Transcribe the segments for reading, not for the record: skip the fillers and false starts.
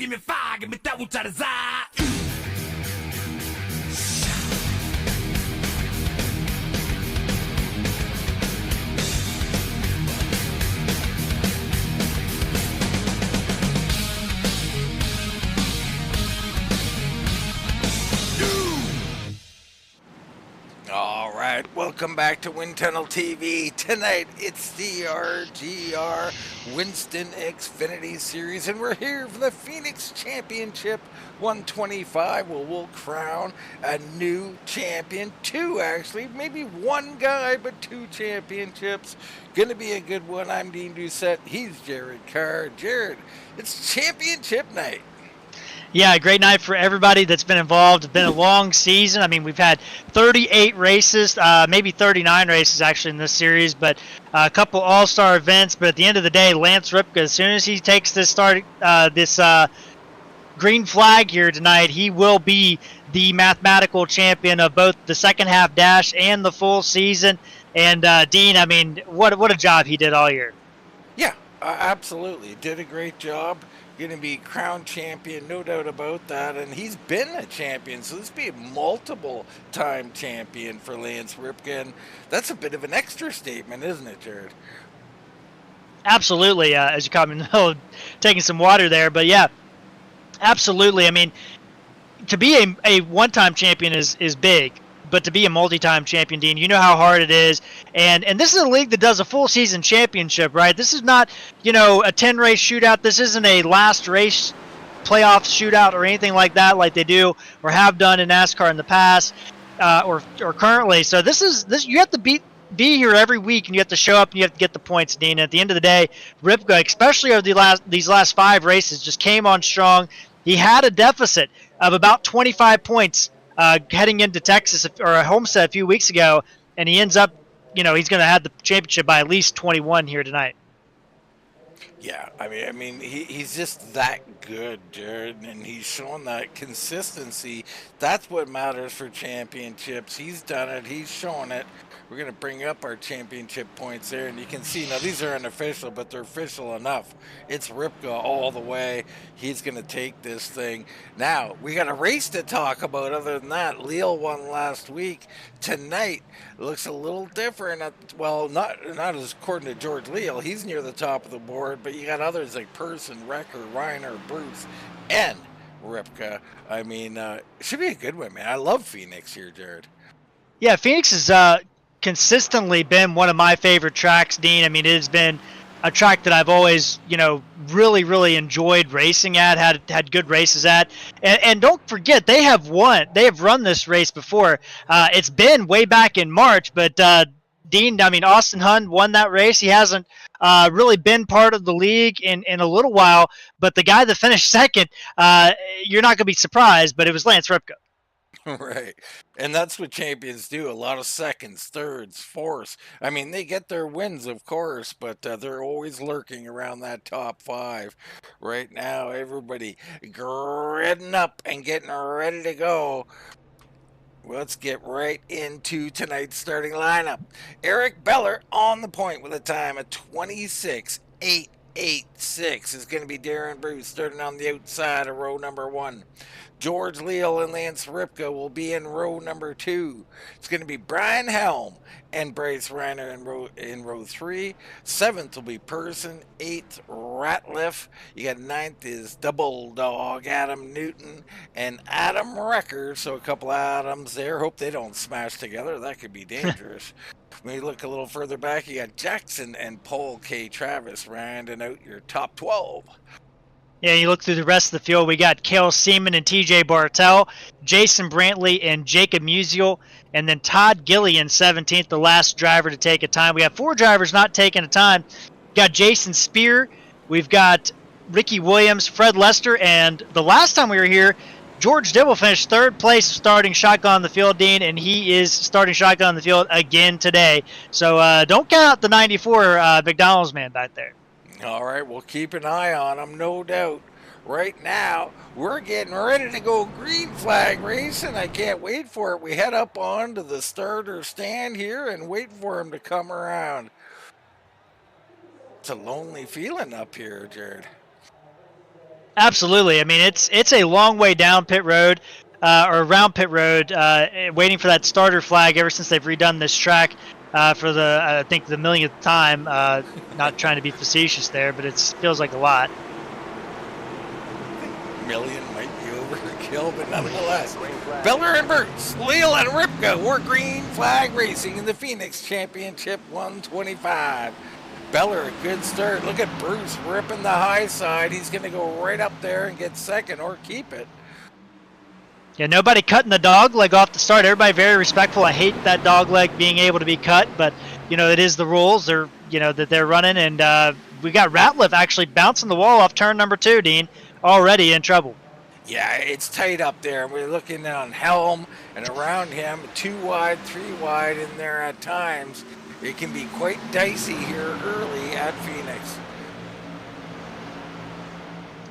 give me fire, give me that which I desire. All right, welcome back to Wind Tunnel TV. Tonight, it's the RGR Winston Xfinity Series, and we're here for the Phoenix Championship 125. We'll crown a new champion. Two, actually. Maybe one guy, but two championships. Gonna be a good one. I'm Dean Doucette. He's Jared Carr. Jared, it's championship night. Yeah, great night for everybody that's been involved. It's been a long season. I mean, we've had 38 races, maybe 39 races actually in this series, but a couple all-star events. But at the end of the day, Lance Ripka, as soon as he takes this green flag here tonight, he will be the mathematical champion of both the second half dash and the full season. And Dean, I mean, what a job he did all year. Yeah, absolutely. Did a great job. Going to be crowned champion, no doubt about that. And he's been a champion, so this be a multiple-time champion for Lance Ripka. And that's a bit of an extra statement, isn't it, Jared? Absolutely. As you caught me in the middle of taking some water there. But, yeah, absolutely. I mean, to be a one-time champion is big. But to be a multi-time champion, Dean, you know how hard it is. And this is a league that does a full season championship, right? This is not, a 10-race shootout. This isn't a last race playoff shootout or anything like that, like they do or have done in NASCAR in the past or currently. So this you have to be here every week, and you have to show up and you have to get the points, Dean. At the end of the day, Ripka, especially over these last 5 races, just came on strong. He had a deficit of about 25 points heading into Texas or a Homestead a few weeks ago, and he ends up, he's going to have the championship by at least 21 here tonight. Yeah, I mean, he's just that good, Jared, and he's shown that consistency. That's what matters for championships. He's done it. He's shown it. We're going to bring up our championship points there, and you can see, now these are unofficial, but they're official enough. It's Ripka all the way. He's going to take this thing. Now, we got a race to talk about other than that. Leal won last week. Tonight looks a little different. Not as according to George Leal. He's near the top of the board, but you got others like Person, Wrecker, Reiner, Bruce, and Ripka. I mean, should be a good one, man. I love Phoenix here, Jared. Yeah, Phoenix has consistently been one of my favorite tracks, Dean. I mean, it has been a track that I've always, really, really enjoyed racing at, had good races at. And don't forget, they have run this race before. It's been way back in March, but Dean, I mean, Austin Hunt won that race. He hasn't really been part of the league in a little while, but the guy that finished second, you're not going to be surprised, but it was Lance Ripka. Right. And that's what champions do. A lot of seconds, thirds, fourths. I mean, they get their wins, of course, but they're always lurking around that top 5. Right now, everybody gritting up and getting ready to go. Let's get right into tonight's starting lineup. Eric Beller on the point with a time of 26.886 is going to be Darren Bruce starting on the outside of row number 1. George Leal and Lance Ripka will be in row number 2. It's going to be Brian Helm and Bryce Reiner in row 3. 7th will be Person. 8th, Ratliff. You got 9th is Double Dog Adam Newton and Adam Wrecker. So a couple Adams there. Hope they don't smash together. That could be dangerous. When you look a little further back, you got Jackson and Paul K. Travis rounding out your top 12. Yeah, you look through the rest of the field, we got Cale Seaman and TJ Bartel, Jason Brantley and Jacob Musial, and then Todd Gillian, 17th, the last driver to take a time. We have 4 drivers not taking a time. We've got Jason Spear, we've got Ricky Williams, Fred Lester, and the last time we were here, George Dibble finished 3rd place starting shotgun on the field, Dean, and he is starting shotgun on the field again today. So don't count out the 94 McDonald's man back there. All right, we'll keep an eye on him, no doubt. Right now, we're getting ready to go green flag racing. I can't wait for it. We head up onto the starter stand here and wait for him to come around. It's a lonely feeling up here, Jared. Absolutely. I mean, it's a long way down pit road, or around pit road, waiting for that starter flag ever since they've redone this track for the I think the millionth time. Not trying to be facetious there, but it feels like a lot. Million might be overkill, but nonetheless. Beller and Burns, Leal and Ripka were green flag racing in the Phoenix Championship 125. Beller, a good start. Look at Bruce ripping the high side. He's going to go right up there and get second or keep it. Yeah, nobody cutting the dog leg off the start. Everybody very respectful. I hate that dog leg being able to be cut, but it is the rules. They're that they're running, and we got Ratliff actually bouncing the wall off turn number 2. Dean already in trouble. Yeah, it's tight up there. We're looking on Helm and around him, 2 wide, 3 wide in there at times. It can be quite dicey here early at Phoenix.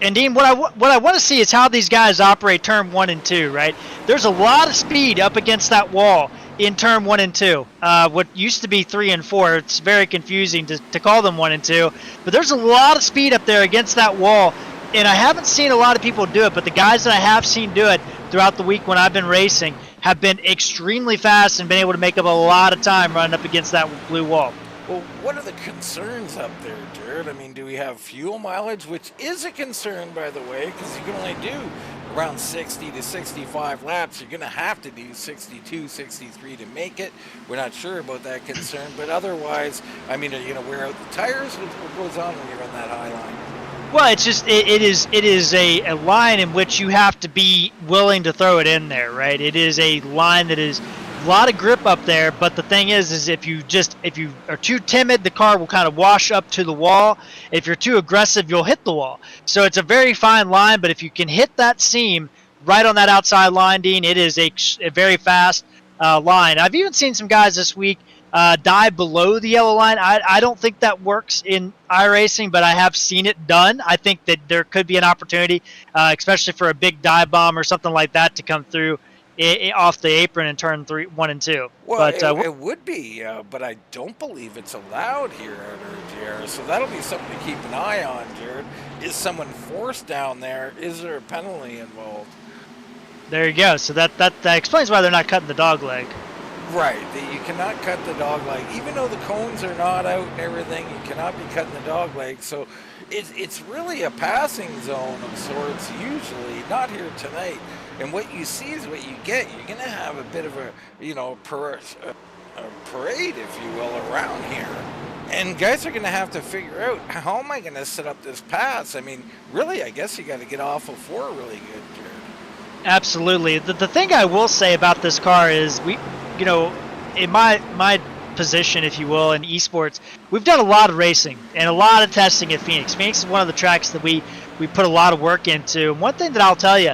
And Dean, what I want to see is how these guys operate turn 1 and 2. Right, there's a lot of speed up against that wall in turn 1 and 2. What used to be 3 and 4. It's very confusing to call them 1 and 2. But there's a lot of speed up there against that wall. And I haven't seen a lot of people do it, but the guys that I have seen do it throughout the week when I've been racing have been extremely fast and been able to make up a lot of time running up against that blue wall. Well, what are the concerns up there, Jared? I mean, do we have fuel mileage, which is a concern, by the way, because you can only do around 60 to 65 laps. You're going to have to do 62, 63 to make it. We're not sure about that concern, but otherwise, I mean, are you going to wear out the tires? What goes on when you run that high line? Well, it's just it is a line in which you have to be willing to throw it in there, right? It is a line that is a lot of grip up there, but the thing is if you are too timid, the car will kind of wash up to the wall. If you're too aggressive, you'll hit the wall. So it's a very fine line, but if you can hit that seam right on that outside line, Dean, it is a very fast line. I've even seen some guys this week dive below the yellow line. I don't think that works in iRacing, but I have seen it done. I think that there could be an opportunity, especially for a big dive bomb or something like that, to come through off the apron in turn 1 and 2. Well, but it would be, but I don't believe it's allowed here at RGR, so that'll be something to keep an eye on, Jared. Is someone forced down there? Is there a penalty involved? There you go. So that explains why they're not cutting the dog leg. Right, you cannot cut the dog leg. Even though the cones are not out and everything, you cannot be cutting the dog leg. So it's really a passing zone of sorts, usually, not here tonight. And what you see is what you get. You're going to have a bit of a parade, if you will, around here. And guys are going to have to figure out, how am I going to set up this pass? I mean, really, I guess you got to get off of 4 really good, Jared. Absolutely. The thing I will say about this car is in my position, if you will, in esports, we've done a lot of racing and a lot of testing at Phoenix. Phoenix is one of the tracks that we put a lot of work into. And one thing that I'll tell you,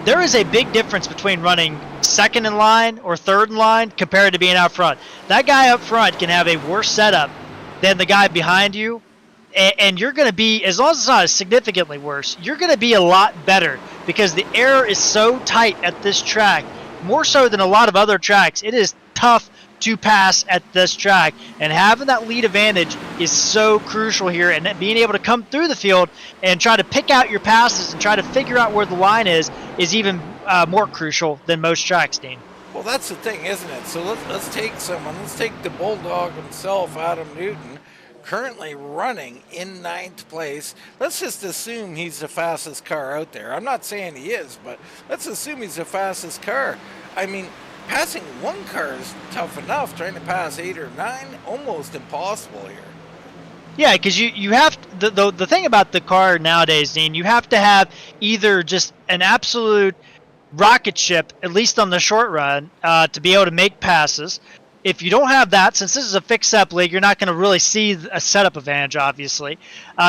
there is a big difference between running second in line or third in line compared to being out front. That guy up front can have a worse setup than the guy behind you, and you're going to be, as long as it's not significantly worse, you're going to be a lot better because the air is so tight at this track, more so than a lot of other tracks. It is tough to pass at this track, and having that lead advantage is so crucial here, and being able to come through the field and try to pick out your passes and try to figure out where the line is even more crucial than most tracks, Dean. Well, that's the thing, isn't it? So let's take someone. Let's take the Bulldog himself, Adam Newton, currently running in 9th place. Let's just assume he's the fastest car out there. I'm not saying he is, but let's assume he's the fastest car. I mean, passing one car is tough enough. Trying to pass 8 or 9, almost impossible here. Yeah, because you have the thing about the car nowadays, Dean, you have to have either just an absolute rocket ship, at least on the short run, to be able to make passes. If you don't have that, since this is a fix-up league, you're not going to really see a setup advantage, obviously.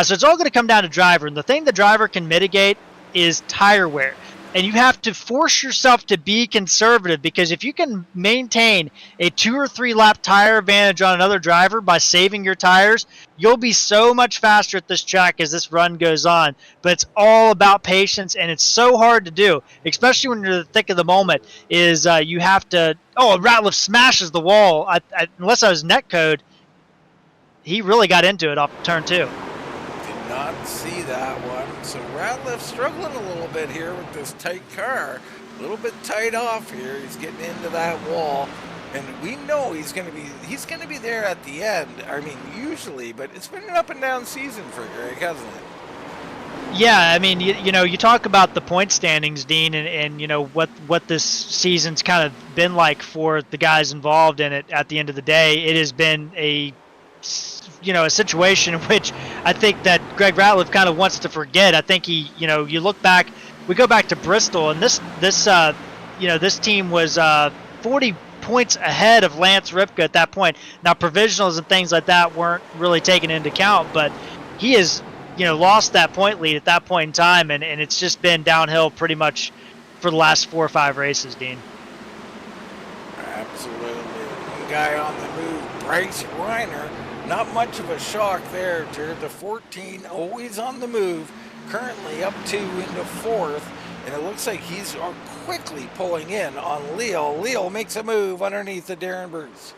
So it's all going to come down to driver. And the thing the driver can mitigate is tire wear. And you have to force yourself to be conservative, because if you can maintain a 2 or 3 lap tire advantage on another driver by saving your tires, you'll be so much faster at this track as this run goes on. But it's all about patience, and it's so hard to do, especially when you're in the thick of the moment, is you have to... Oh, Ratliff smashes the wall. Unless I was netcode, he really got into it off turn 2. Did not see that one. So Ratliff struggling a little bit here with this tight car. A little bit tight off here. He's getting into that wall. And we know he's going to be there at the end. I mean, usually, but it's been an up and down season for Greg, hasn't it? Yeah, I mean, you talk about the point standings, Dean, and what this season's kind of been like for the guys involved in it. At the end of the day, it has been a situation in which I think that Greg Ratliff kind of wants to forget. I think you look back, we go back to Bristol, and this team was 40 points ahead of Lance Ripka at that point. Now, provisionals and things like that weren't really taken into account, but he has lost that point lead at that point in time, and it's just been downhill pretty much for the last 4 or 5 races, Dean. Absolutely. One guy on the move, Bryce Reiner. Not much of a shock there, Jared. The 14 always on the move, currently up 2 into 4th, and it looks like he's quickly pulling in on Leo. Leo makes a move underneath the Darren Bruce.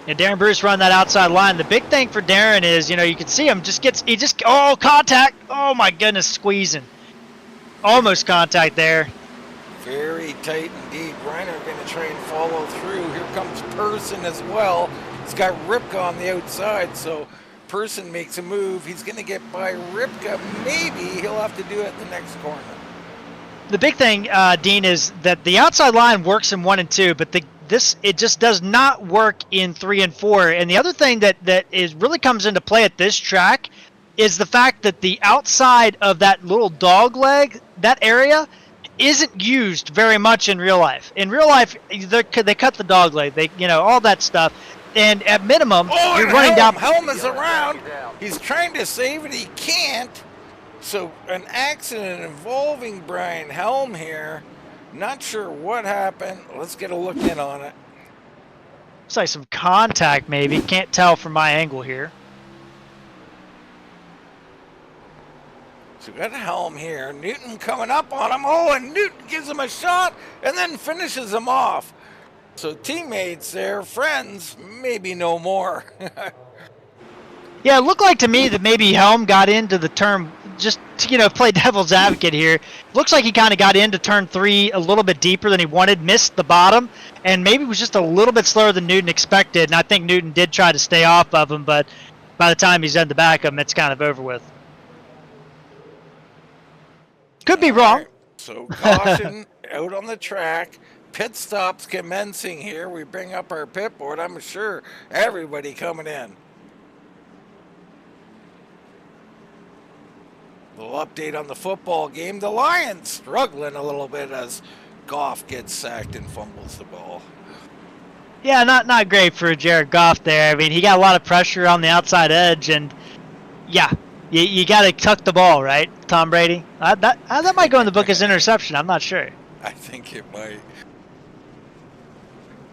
And Darren Bruce run that outside line. The big thing for Darren is, you can see him contact. Oh my goodness, squeezing. Almost contact there. Very tight indeed. Reiner going to try and follow through. Here comes Person as well. He's got Ripka on the outside, so Person makes a move. He's going to get by Ripka. Maybe he'll have to do it in the next corner. The big thing, Dean, is that the outside line works in 1 and 2, but it just does not work in 3 and 4. And the other thing that really comes into play at this track is the fact that the outside of that little dog leg, that area, isn't used very much in real life. In real life, they cut the dog leg, all that stuff. And at minimum, you're running down. Helm is around. He's trying to save it. He can't. So an accident involving Brian Helm here. Not sure what happened. Let's get a look in on it. Looks like some contact, maybe. Can't tell from my angle here. So we got Helm here. Newton coming up on him. Oh, and Newton gives him a shot and then finishes him off. So teammates there, friends, maybe no more. Yeah, it looked like to me that maybe Helm got into the turn, just to, play devil's advocate here. Looks like he kind of got into turn 3 a little bit deeper than he wanted, missed the bottom, and maybe was just a little bit slower than Newton expected. And I think Newton did try to stay off of him, but by the time he's done the back of him, it's kind of over with. Could be wrong. Right. So caution out on the track. Pit stops commencing here. We bring up our pit board. I'm sure everybody coming in. Little update on the football game. The Lions struggling a little bit as Goff gets sacked and fumbles the ball. Yeah, not great for Jared Goff there. I mean, he got a lot of pressure on the outside edge, and yeah, you got to tuck the ball, right, Tom Brady? That might go in the book as interception. I'm not sure. I think it might.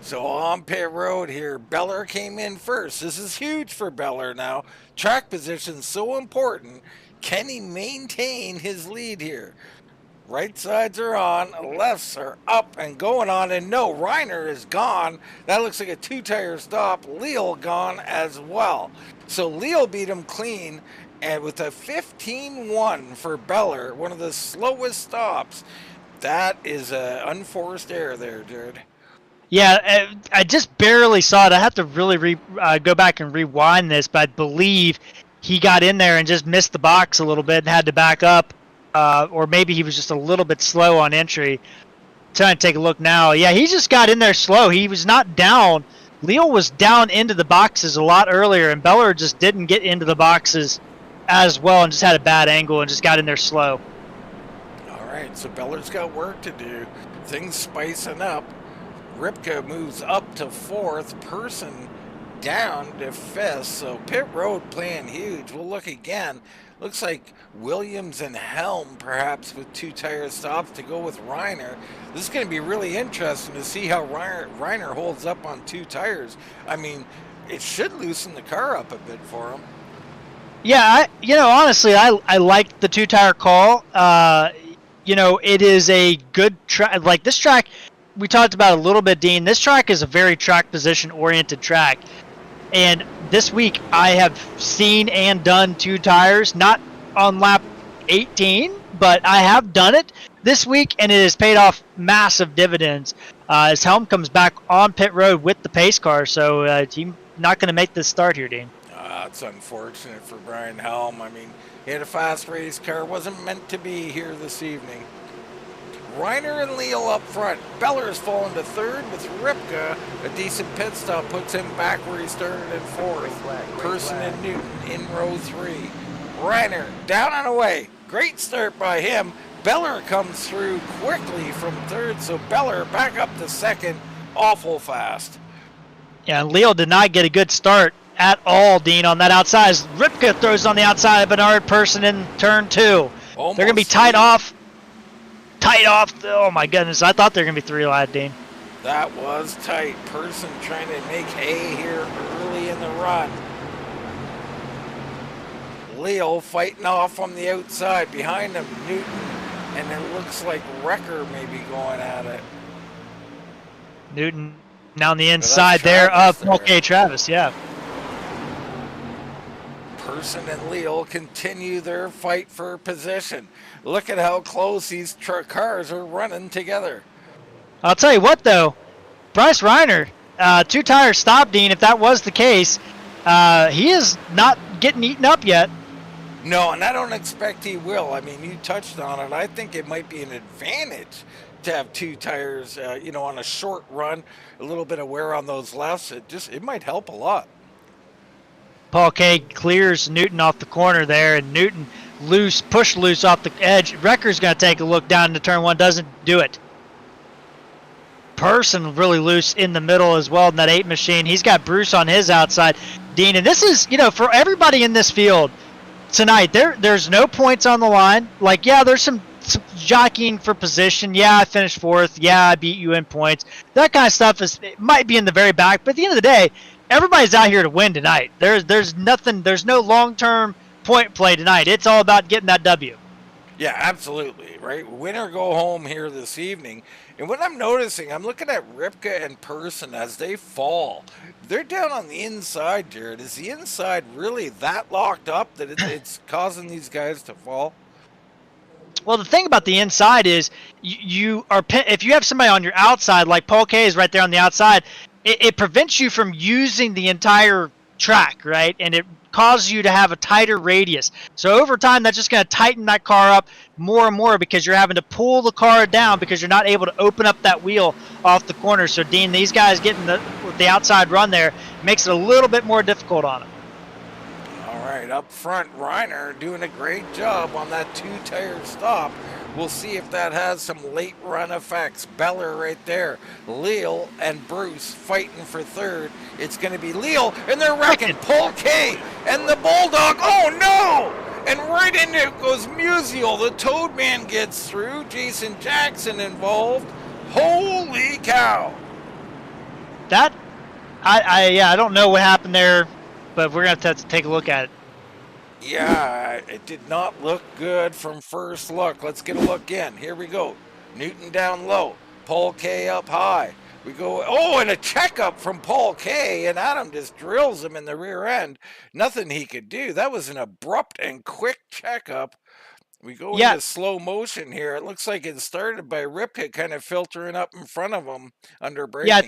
So on pit road here, Beller came in first. This is huge for Beller now. Track position so important. Can he maintain his lead here? Right sides are on, lefts are up and going on, and no, Reiner is gone. That looks like a 2-tire stop. Leal gone as well. So Leal beat him clean, and with a 15-1 for Beller, one of the slowest stops, that is an unforced error there, Jared. Yeah, I just barely saw it. I have to really go back and rewind this, but I believe he got in there and just missed the box a little bit and had to back up, or maybe he was just a little bit slow on entry. Trying to take a look now. Yeah, he just got in there slow. He was not down. Leal was down into the boxes a lot earlier, and Beller just didn't get into the boxes as well and just had a bad angle and just got in there slow. All right, so Beller's got work to do. Things spicing up. Ripka moves up to 4th. Person down to 5th. So pit road playing huge. We'll look again. Looks like Williams and Helm perhaps with 2-tire stops to go with Reiner. This is going to be really interesting to see how Reiner holds up on 2 tires. I mean, it should loosen the car up a bit for him. Yeah, honestly, I like the 2-tire call. It is a good track. Like this track, we talked about a little bit, Dean. This track is a very track position oriented track. And this week I have seen and done 2 tires, not on lap 18, but I have done it this week, and it has paid off massive dividends. As Helm comes back on pit road with the pace car, so he's not going to make this start here, Dean. It's unfortunate for Brian Helm. I mean, he had a fast race car, wasn't meant to be here this evening. Reiner and Leal up front. Beller's fallen to third with Ripka. A decent pit stop puts him back where he started in fourth. Person and Newton in row 3. Reiner down and away. Great start by him. Beller comes through quickly from third, so Beller back up to second. Awful fast. Yeah, and Leal did not get a good start at all, Dean, on that outside. Ripka throws on the outside of Bernard Person in turn 2. Almost They're going to be tight off. Oh my goodness, I thought they were going to be 3 wide, Dean. That was tight. Person trying to make hay here early in the run. Leal fighting off from the outside. Behind him, Newton. And it looks like Wrecker may be going at it. Newton now on the inside there of Mulcahy Travis, yeah. Person and Leal continue their fight for position. Look at how close these cars are running together. I'll tell you what, though. Bryce Reiner, 2 tires stop, Dean. If that was the case, he is not getting eaten up yet. No, and I don't expect he will. I mean, you touched on it. I think it might be an advantage to have 2 tires, on a short run, a little bit of wear on those lefts. It might help a lot. Paul K clears Newton off the corner there, and Newton push loose off the edge. Wrecker's going to take a look down into turn 1, doesn't do it. Person really loose in the middle as well in that 8 machine. He's got Bruce on his outside, Dean. And this is, for everybody in this field tonight, there's no points on the line. Like, yeah, there's some jockeying for position. Yeah, I finished 4th. Yeah, I beat you in points. That kind of stuff it might be in the very back. But at the end of the day, everybody's out here to win tonight. There's no long-term point play tonight. It's all about getting that W. Yeah, absolutely, right? Win or go home here this evening. And what I'm noticing, I'm looking at Ripka and Person as they fall. They're down on the inside, Jared. Is the inside really that locked up that it's causing these guys to fall? Well, the thing about the inside is if you have somebody on your outside, like Paul K is right there on the outside, it prevents you from using the entire track, right? And it causes you to have a tighter radius. So over time, that's just going to tighten that car up more and more because you're having to pull the car down because you're not able to open up that wheel off the corner. So, Dean, these guys getting the outside run there makes it a little bit more difficult on them. All right, up front, Reiner doing a great job on that 2-tire stop. We'll see if that has some late run effects. Beller right there. Leal and Bruce fighting for third. It's going to be Leal, and they're wrecking. Paul K and the Bulldog. Oh, no! And right into it goes Musial. The Toad Man gets through. Jason Jackson involved. Holy cow. I don't know what happened there, but we're going to have to take a look at it. Yeah, it did not look good from first look. Let's get a look in. Here we go. Newton down low. Paul K up high. We go, and a checkup from Paul K, and Adam just drills him in the rear end. Nothing he could do. That was an abrupt and quick checkup. We go into slow motion here. It looks like it started by Ripka kind of filtering up in front of him under braking. Yeah,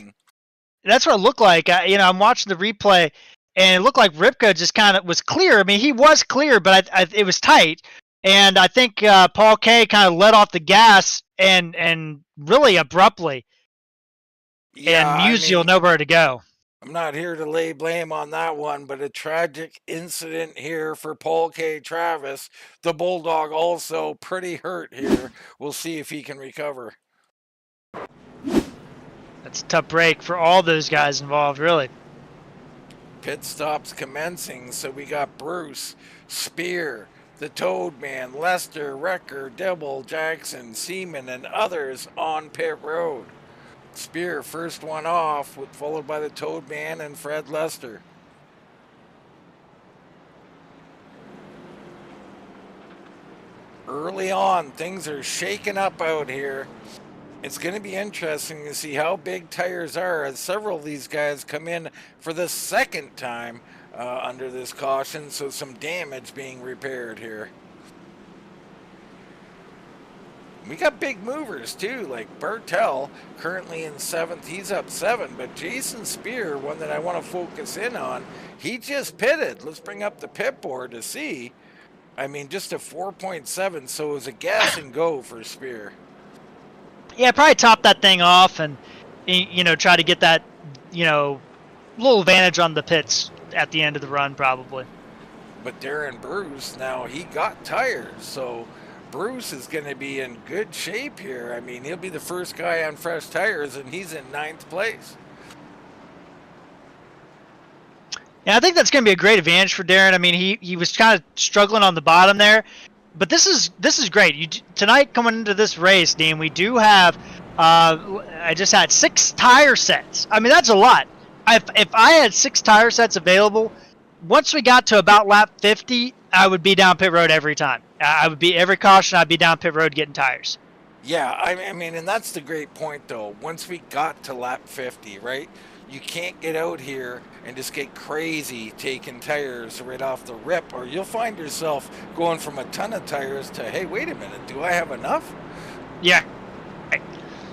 that's what it looked like. I'm watching the replay. And it looked like Ripka just kind of was clear. I mean, he was clear, but it was tight. And I think Paul K kind of let off the gas and really abruptly. Yeah, and Musial nowhere to go. I'm not here to lay blame on that one, but a tragic incident here for Paul K. Travis. The Bulldog also pretty hurt here. We'll see if he can recover. That's a tough break for all those guys involved, really. Pit stops commencing, so we got Bruce, Spear, the Toad Man, Lester, Wrecker, Dibble, Jackson, Seaman, and others on pit road. Spear first one off, followed by the Toad Man and Fred Lester. Early on, things are shaking up out here. It's going to be interesting to see how big tires are as several of these guys come in for the second time under this caution, so some damage being repaired here. We got big movers too, like Bartel, currently in 7th. He's up 7, but Jason Spear, one that I want to focus in on, he just pitted. Let's bring up the pit board to see. I mean, just a 4.7, so it was a gas and go for Spear. Yeah, probably top that thing off and, try to get that, little advantage on the pits at the end of the run probably. But Darren Bruce, now he got tires, so Bruce is going to be in good shape here. I mean, he'll be the first guy on fresh tires, and he's in 9th place. Yeah, I think that's going to be a great advantage for Darren. I mean, he was kind of struggling on the bottom there, but this is great. Tonight coming into this race, Dean, we do have I just had 6 tire sets. I mean, that's a lot. If I had 6 tire sets available, once we got to about lap 50, I would be down pit road every time. I would be every caution. I'd be down pit road getting tires. Yeah, I mean, and that's the great point, though. Once we got to lap 50, right, you can't get out here and just get crazy taking tires right off the rip, or you'll find yourself going from a ton of tires to, hey, wait a minute, do I have enough? Yeah.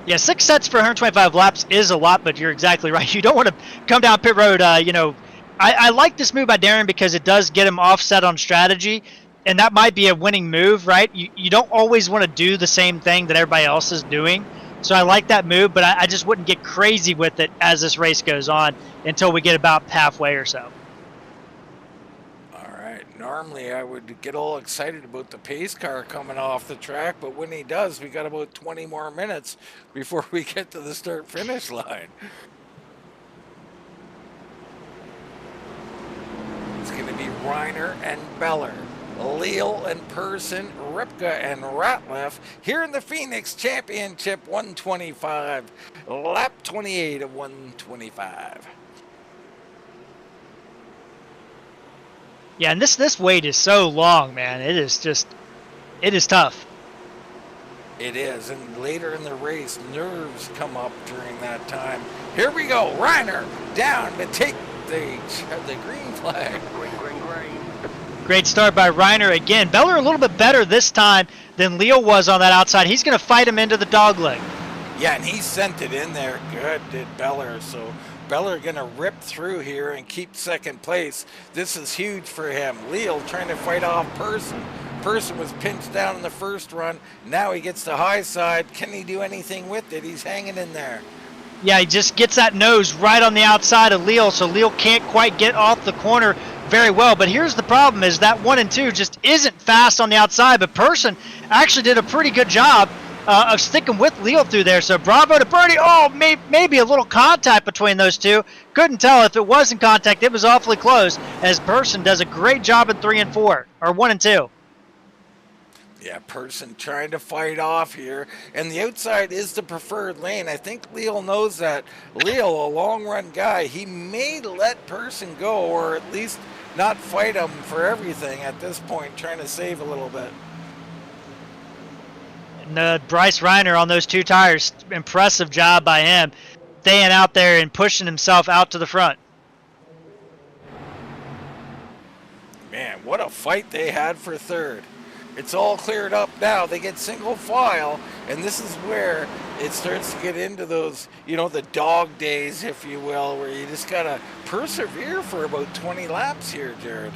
Yeah, 6 sets for 125 laps is a lot, but you're exactly right. You don't want to come down pit road, I like this move by Darren because it does get him offset on strategy, and that might be a winning move, right? You don't always want to do the same thing that everybody else is doing. So I like that move, but I just wouldn't get crazy with it as this race goes on until we get about halfway or so. All right. Normally I would get all excited about the pace car coming off the track, but when he does, we got about 20 more minutes before we get to the start-finish line. It's going to be Reiner and Beller, Leal and Person, Ripka and Ratliff here in the Phoenix Championship 125, lap 28 of 125. Yeah, and this wait is so long, man. It is tough. It is, and later in the race, nerves come up during that time. Here we go, Reiner down to take the green flag. Great start by Reiner again. Beller a little bit better this time than Leal was on that outside. He's going to fight him into the dogleg. Yeah, and he sent it in there good, did Beller. So Beller going to rip through here and keep 2nd place. This is huge for him. Leal trying to fight off Person. Person was pinched down in the first run. Now he gets the high side. Can he do anything with it? He's hanging in there. Yeah, he just gets that nose right on the outside of Leal, so Leal can't quite get off the corner very well. But here's the problem is that 1 and 2 just isn't fast on the outside, but Person actually did a pretty good job of sticking with Leal through there. So bravo to Bernie. Oh, maybe a little contact between those two. Couldn't tell if it wasn't contact. It was awfully close, as Person does a great job in 3 and 4, or 1 and 2. Yeah, Person trying to fight off here, and the outside is the preferred lane. I think Leal knows that. Leal, a long-run guy, he may let Person go, or at least not fight him for everything at this point, trying to save a little bit. And Bryce Reiner on those 2 tires, impressive job by him, staying out there and pushing himself out to the front. Man, what a fight they had for 3rd. It's all cleared up now. They get single file, and this is where it starts to get into those, the dog days, if you will, where you just got to persevere for about 20 laps here, Jared.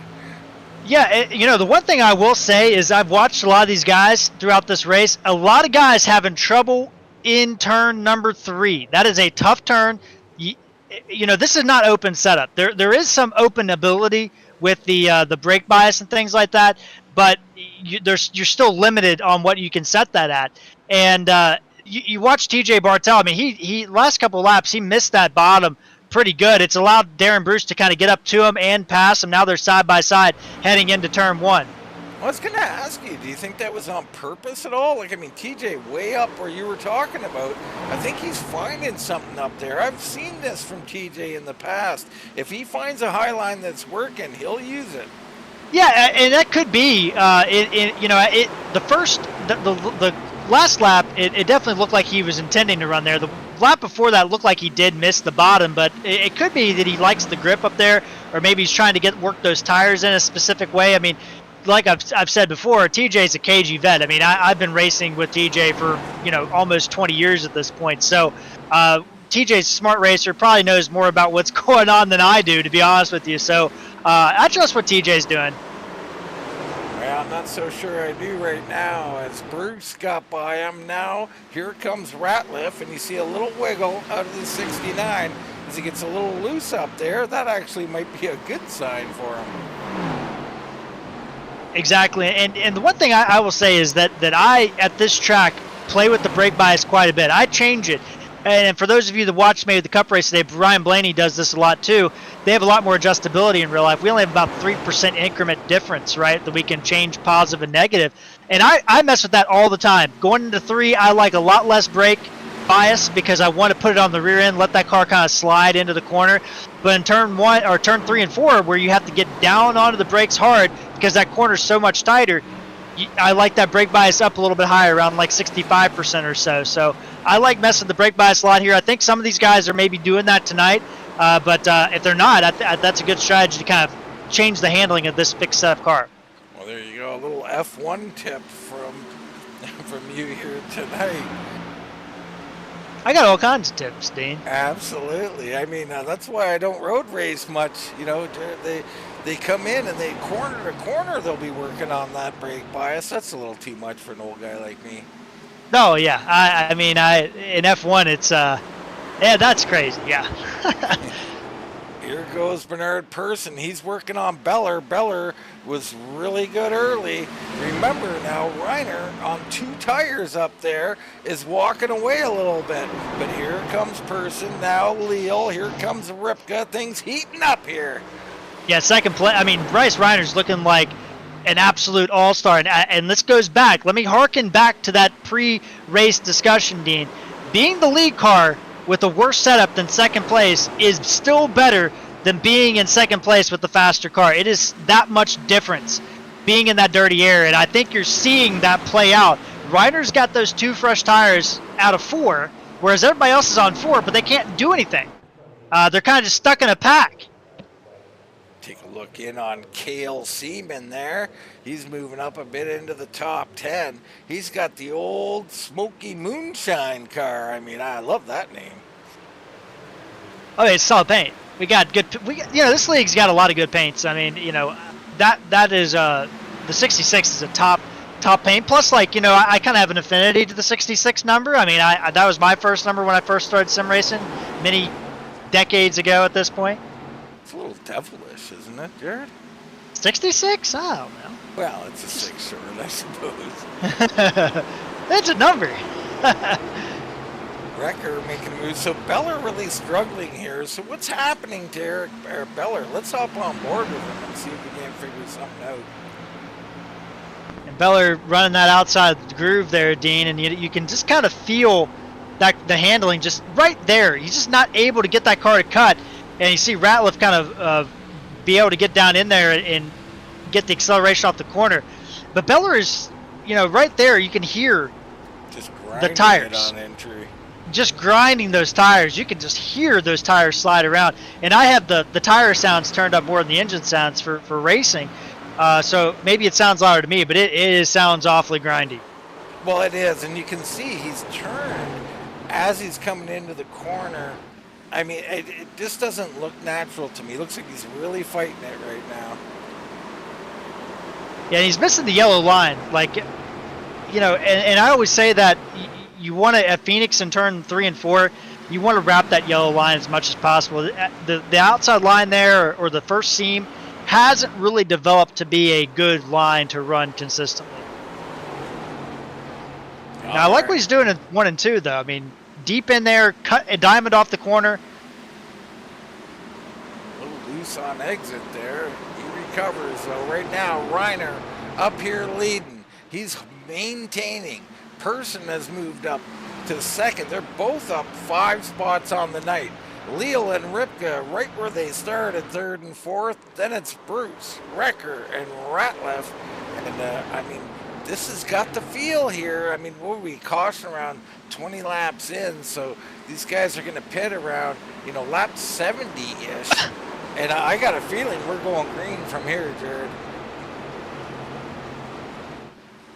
Yeah, the one thing I will say is I've watched a lot of these guys throughout this race. A lot of guys having trouble in turn number 3. That is a tough turn. This is not open setup. There is some open ability with the brake bias and things like that, but you're still limited on what you can set that at. And you watch TJ Bartel. I mean, he last couple of laps he missed that bottom pretty good. It's allowed Darren Bruce to kind of get up to him and pass him. Now they're side by side heading into turn 1. I was going to ask you, do you think that was on purpose at all? TJ way up where you were talking about, I think he's finding something up there. I've seen this from TJ in the past. If he finds a high line that's working, he'll use it. Yeah, and that could be, the last lap, it definitely looked like he was intending to run there. The lap before that looked like he did miss the bottom, but it could be that he likes the grip up there, or maybe he's trying to work those tires in a specific way. I mean, like I've said before, TJ's a cagey vet. I mean, I've been racing with TJ for almost 20 years at this point. So TJ's a smart racer, probably knows more about what's going on than I do, to be honest with you. So I trust what TJ's doing. Well, I'm not so sure I do right now. As Bruce got by him now, here comes Ratliff, and you see a little wiggle out of the 69 as he gets a little loose up there. That actually might be a good sign for him. Exactly, and the one thing I will say is that I, at this track, play with the brake bias quite a bit. I change it. And for those of you that watched maybe the Cup race today, Ryan Blaney does this a lot too. They have a lot more adjustability in real life. We only have about 3% increment difference, right, that we can change positive and negative. And I mess with that all the time. Going into 3, I like a lot less brake bias because I want to put it on the rear end, let that car kind of slide into the corner. But in turn 1 or turn 3 and 4, where you have to get down onto the brakes hard because that corner is so much tighter, I like that brake bias up a little bit higher, around like 65% or so. So I like messing the brake bias a lot here. I think some of these guys are maybe doing that tonight, but if they're not, that's a good strategy to kind of change the handling of this fixed setup car. Well, there you go, a little F1 tip from you here tonight. I got all kinds of tips, Dean. Absolutely. I mean, that's why I don't road race much. They come in and they corner to corner, they'll be working on that brake bias. That's a little too much for an old guy like me. No, yeah. I mean, in F1, it's yeah, that's crazy. Yeah. Here goes Bernard Persson. He's working on Beller. Beller was really good early. Remember now, Reiner on 2 tires up there is walking away a little bit. But here comes Persson. Now Leal. Here comes Ripka. Things heating up here. Yeah, second place. I mean, Bryce Reiner's looking like an absolute all-star. And this goes back. Let me harken back to that pre-race discussion, Dean. Being the lead car with a worse setup than second place is still better than being in second place with the faster car. It is that much difference being in that dirty air, and I think you're seeing that play out. Reiner's got those 2 fresh tires out of 4, whereas everybody else is on 4, but they can't do anything. They're kind of just stuck in a pack. Take a look in on Cale Seaman there. He's moving up a bit into the top 10. He's got the old Smoky Moonshine car. I mean, I love that name. Oh, it's solid paint. We got good. This league's got a lot of good paints. I mean, that is the 66 is a top paint. Plus, I kind of have an affinity to the 66 number. I mean, that was my first number when I first started sim racing many decades ago. At this point, it's a little devilish, isn't it, Jared? 66? I don't know. Well, it's a 6 short, I suppose. That's a number. Wrecker making moves. So Beller really struggling here. So what's happening to Eric Beller? Let's hop on board with him and see if we can't figure something out. And Beller running that outside groove there, Dean, and you can just kind of feel that the handling just right there. He's just not able to get that car to cut. And you see Ratliff kind of be able to get down in there and get the acceleration off the corner. But Beller is, right there. You can hear just the tires on entry. Just grinding those tires. You can just hear those tires slide around. And I have the tire sounds turned up more than the engine sounds for racing. So maybe it sounds louder to me, but it sounds awfully grindy. Well, it is, and you can see he's turned as he's coming into the corner. I mean, it just doesn't look natural to me. It looks like he's really fighting it right now. Yeah, he's missing the yellow line. And I always say that you want to, at Phoenix in turn 3 and 4, you want to wrap that yellow line as much as possible. The outside line there, or the first seam, hasn't really developed to be a good line to run consistently. Now, I like what he's doing in 1 and 2, though. I mean, deep in there, cut a diamond off the corner. A little loose on exit there. He recovers, though. Right now, Reiner up here leading. He's maintaining. Persson has moved up to second. They're both up 5 spots on the night. Leal and Ripka right where they started, 3rd and 4th. Then it's Bruce, Wrecker, and Ratliff. And, this has got the feel here. I mean, what were we, caution around 20 laps in, so these guys are going to pit around, lap 70-ish. And I got a feeling we're going green from here, Jared.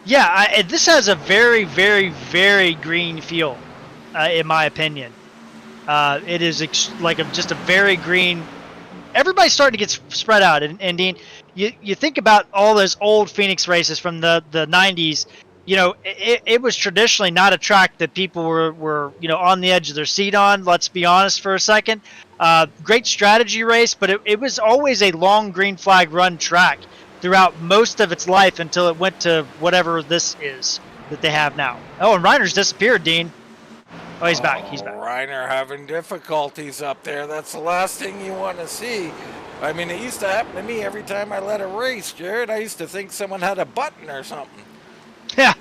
Yeah, this has a very, very, very green feel, in my opinion. It is just a very green. Everybody's starting to get spread out, and Dean, you think about all those old Phoenix races from the 90s. It was traditionally not a track that people were on the edge of their seat on. Let's be honest for a second. Great strategy race, but it was always a long green flag run track throughout most of its life until it went to whatever this is that they have now. Oh, and Reiner's disappeared, Dean. Oh, he's back. He's back. Reiner having difficulties up there. That's the last thing you want to see. I mean, it used to happen to me every time I led a race, Jared. I used to think someone had a button or something. Yeah.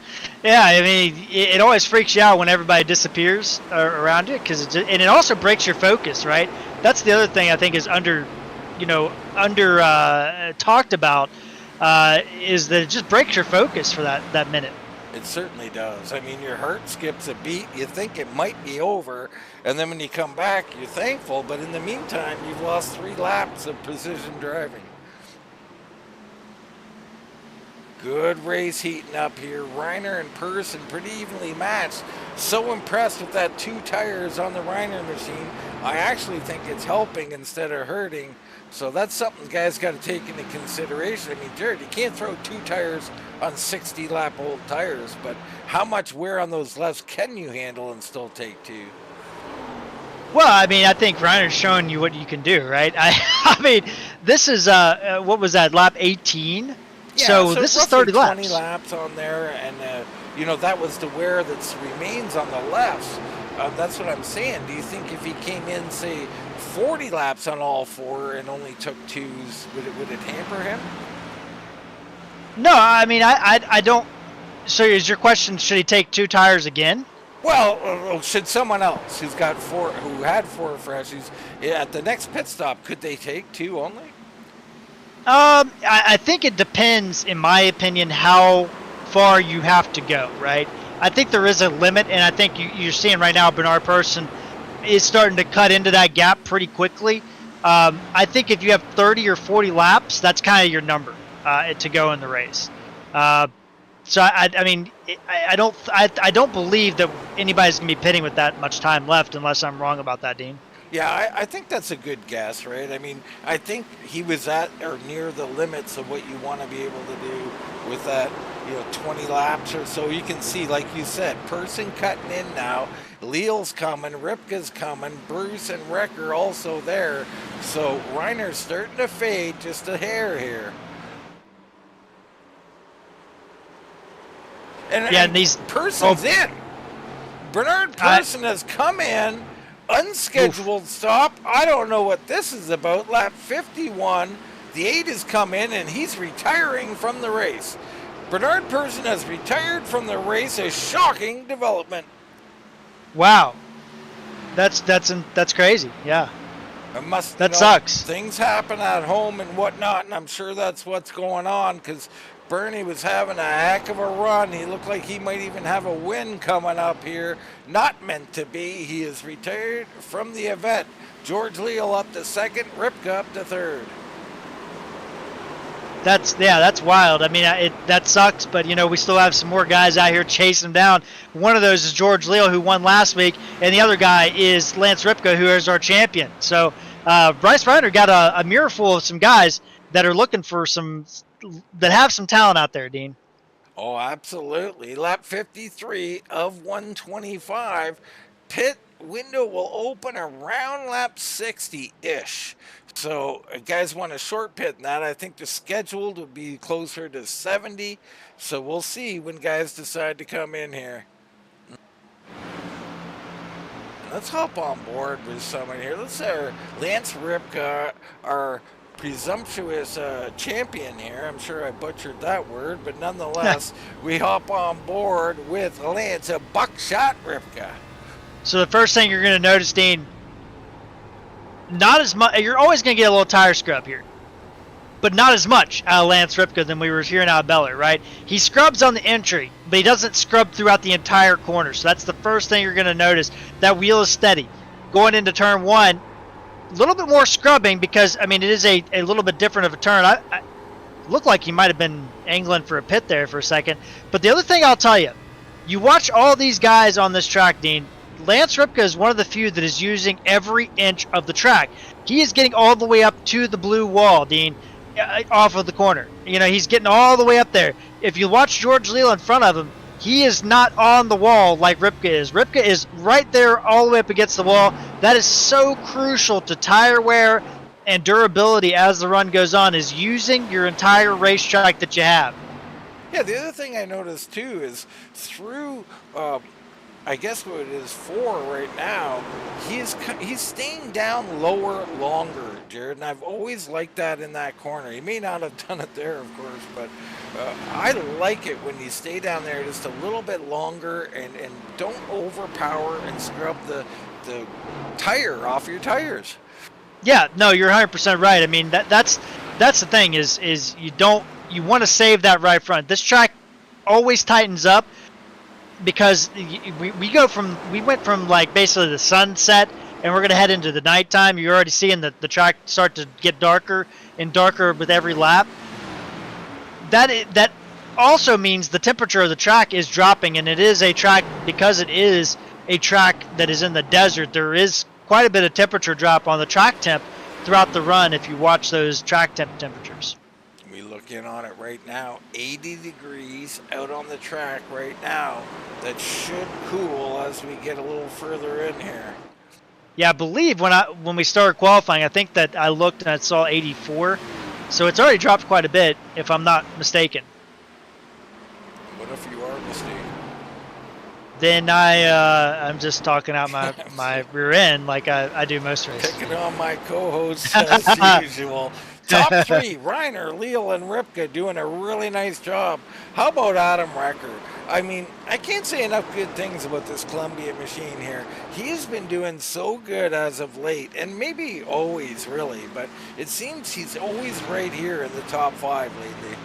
I mean, it always freaks you out when everybody disappears around you, and it also breaks your focus, right? That's the other thing I think is under talked about, is that it just breaks your focus for that minute. It certainly does. I mean, your heart skips a beat. You think it might be over, and then when you come back, you're thankful. But in the meantime, you've lost 3 laps of precision driving. Good race heating up here. Reiner and Person pretty evenly matched. So impressed with that 2 tires on the Reiner machine. I actually think it's helping instead of hurting. So that's something guys got to take into consideration. I mean, Jared, you can't throw 2 tires on 60-lap old tires, but how much wear on those lefts can you handle and still take 2? Well, I mean, I think Reiner's showing you what you can do, right? I mean, this is, what was that, lap 18? Yeah, so this is 30 laps. 20 laps on there, and, that was the wear that remains on the lefts. That's what I'm saying. Do you think if he came in, say, 40 laps on all 4 and only took 2s, would it hamper him? No, I mean, I don't. So is your question, should he take 2 tires again? Well, should someone else who had 4 freshies at the next pit stop, could they take 2 only? I think it depends, in my opinion, how far you have to go, right? I think there is a limit, and I think you're seeing right now Bernard Person is starting to cut into that gap pretty quickly. I think if you have 30 or 40 laps, that's kind of your number to go in the race. So I mean, I don't believe that anybody's gonna be pitting with that much time left, unless I'm wrong about that, Dean. Yeah, I think that's a good guess, right? I mean, I think he was at or near the limits of what you want to be able to do with that, 20 laps or so. You can see, like you said, Person cutting in now. Leal's coming, Ripka's coming, Bruce and Wrecker also there. So Reiner's starting to fade just a hair here. And these Person's in. Bernard Person has come in. Unscheduled stop. I don't know what this is about. Lap 51. The 8 has come in and he's retiring from the race. Bernard Person has retired from the race. A shocking development. Wow. That's crazy. Yeah. That sucks. Things happen at home and whatnot, and I'm sure that's what's going on, because Bernie was having a heck of a run. He looked like he might even have a win coming up here. Not meant to be. He is retired from the event. George Leal up to 2nd, Ripka up to 3rd. That's wild. I mean, that sucks, but we still have some more guys out here chasing him down. One of those is George Leal, who won last week, and the other guy is Lance Ripka, who is our champion. So Bryce Reiner got a mirror full of some guys that are looking for that have some talent out there, Dean. Oh, absolutely. Lap 53 of 125. Pit window will open around lap 60-ish. So guys want a short pit in that. I think the scheduled will be closer to 70. So we'll see when guys decide to come in here. Let's hop on board with someone here. Let's say Lance Ripka, our presumptuous champion here. I'm sure I butchered that word, but nonetheless, we hop on board with Lance, a buckshot Ripka. So the first thing you're going to notice, Dean, not as much. You're always going to get a little tire scrub here, but not as much out of Lance Ripka than we were hearing out of Beller, right? He scrubs on the entry, but he doesn't scrub throughout the entire corner. So that's the first thing you're going to notice. That wheel is steady. Going into turn 1, a little bit more scrubbing because, I mean, it is a little bit different of a turn. looked like he might have been angling for a pit there for a second. But the other thing I'll tell you, you watch all these guys on this track, Dean. Lance Ripka is one of the few that is using every inch of the track. He is getting all the way up to the blue wall, Dean, off of the corner. You know, he's getting all the way up there. If you watch George Leal in front of him, he is not on the wall like Ripka is. Ripka is right there all the way up against the wall. That is so crucial to tire wear and durability as the run goes on, is using your entire racetrack that you have. Yeah, the other thing I noticed too is through, I guess what it is 4 right now, he's staying down lower longer, Jared, and I've always liked that in that corner. He may not have done it there, of course, but I like it when you stay down there just a little bit longer and don't overpower and scrub the tire off your tires. Yeah, no, you're 100% right. I mean, that's the thing is you want to save that right front. This track always tightens up because we went from like basically the sunset, and we're going to head into the nighttime. You're already seeing the track start to get darker and darker with every lap. That also means the temperature of the track is dropping, and it is a track, because it is a track that is in the desert. There is quite a bit of temperature drop on the track temp throughout the run if you watch those track temperatures. We look in on it right now, 80 degrees out on the track right now. That should cool as we get a little further in here. Yeah, I believe when we started qualifying, I think that I looked and I saw 84. So it's already dropped quite a bit, if I'm not mistaken. What if you are mistaken? Then I'm just talking out my rear end like I do most races. Picking on my co-hosts as usual. Top 3, Reiner, Leal, and Ripka doing a really nice job. How about Adam Recker? I mean, I can't say enough good things about this Columbia machine here. He's been doing so good as of late, and maybe always really, but it seems he's always right here in the top 5 lately.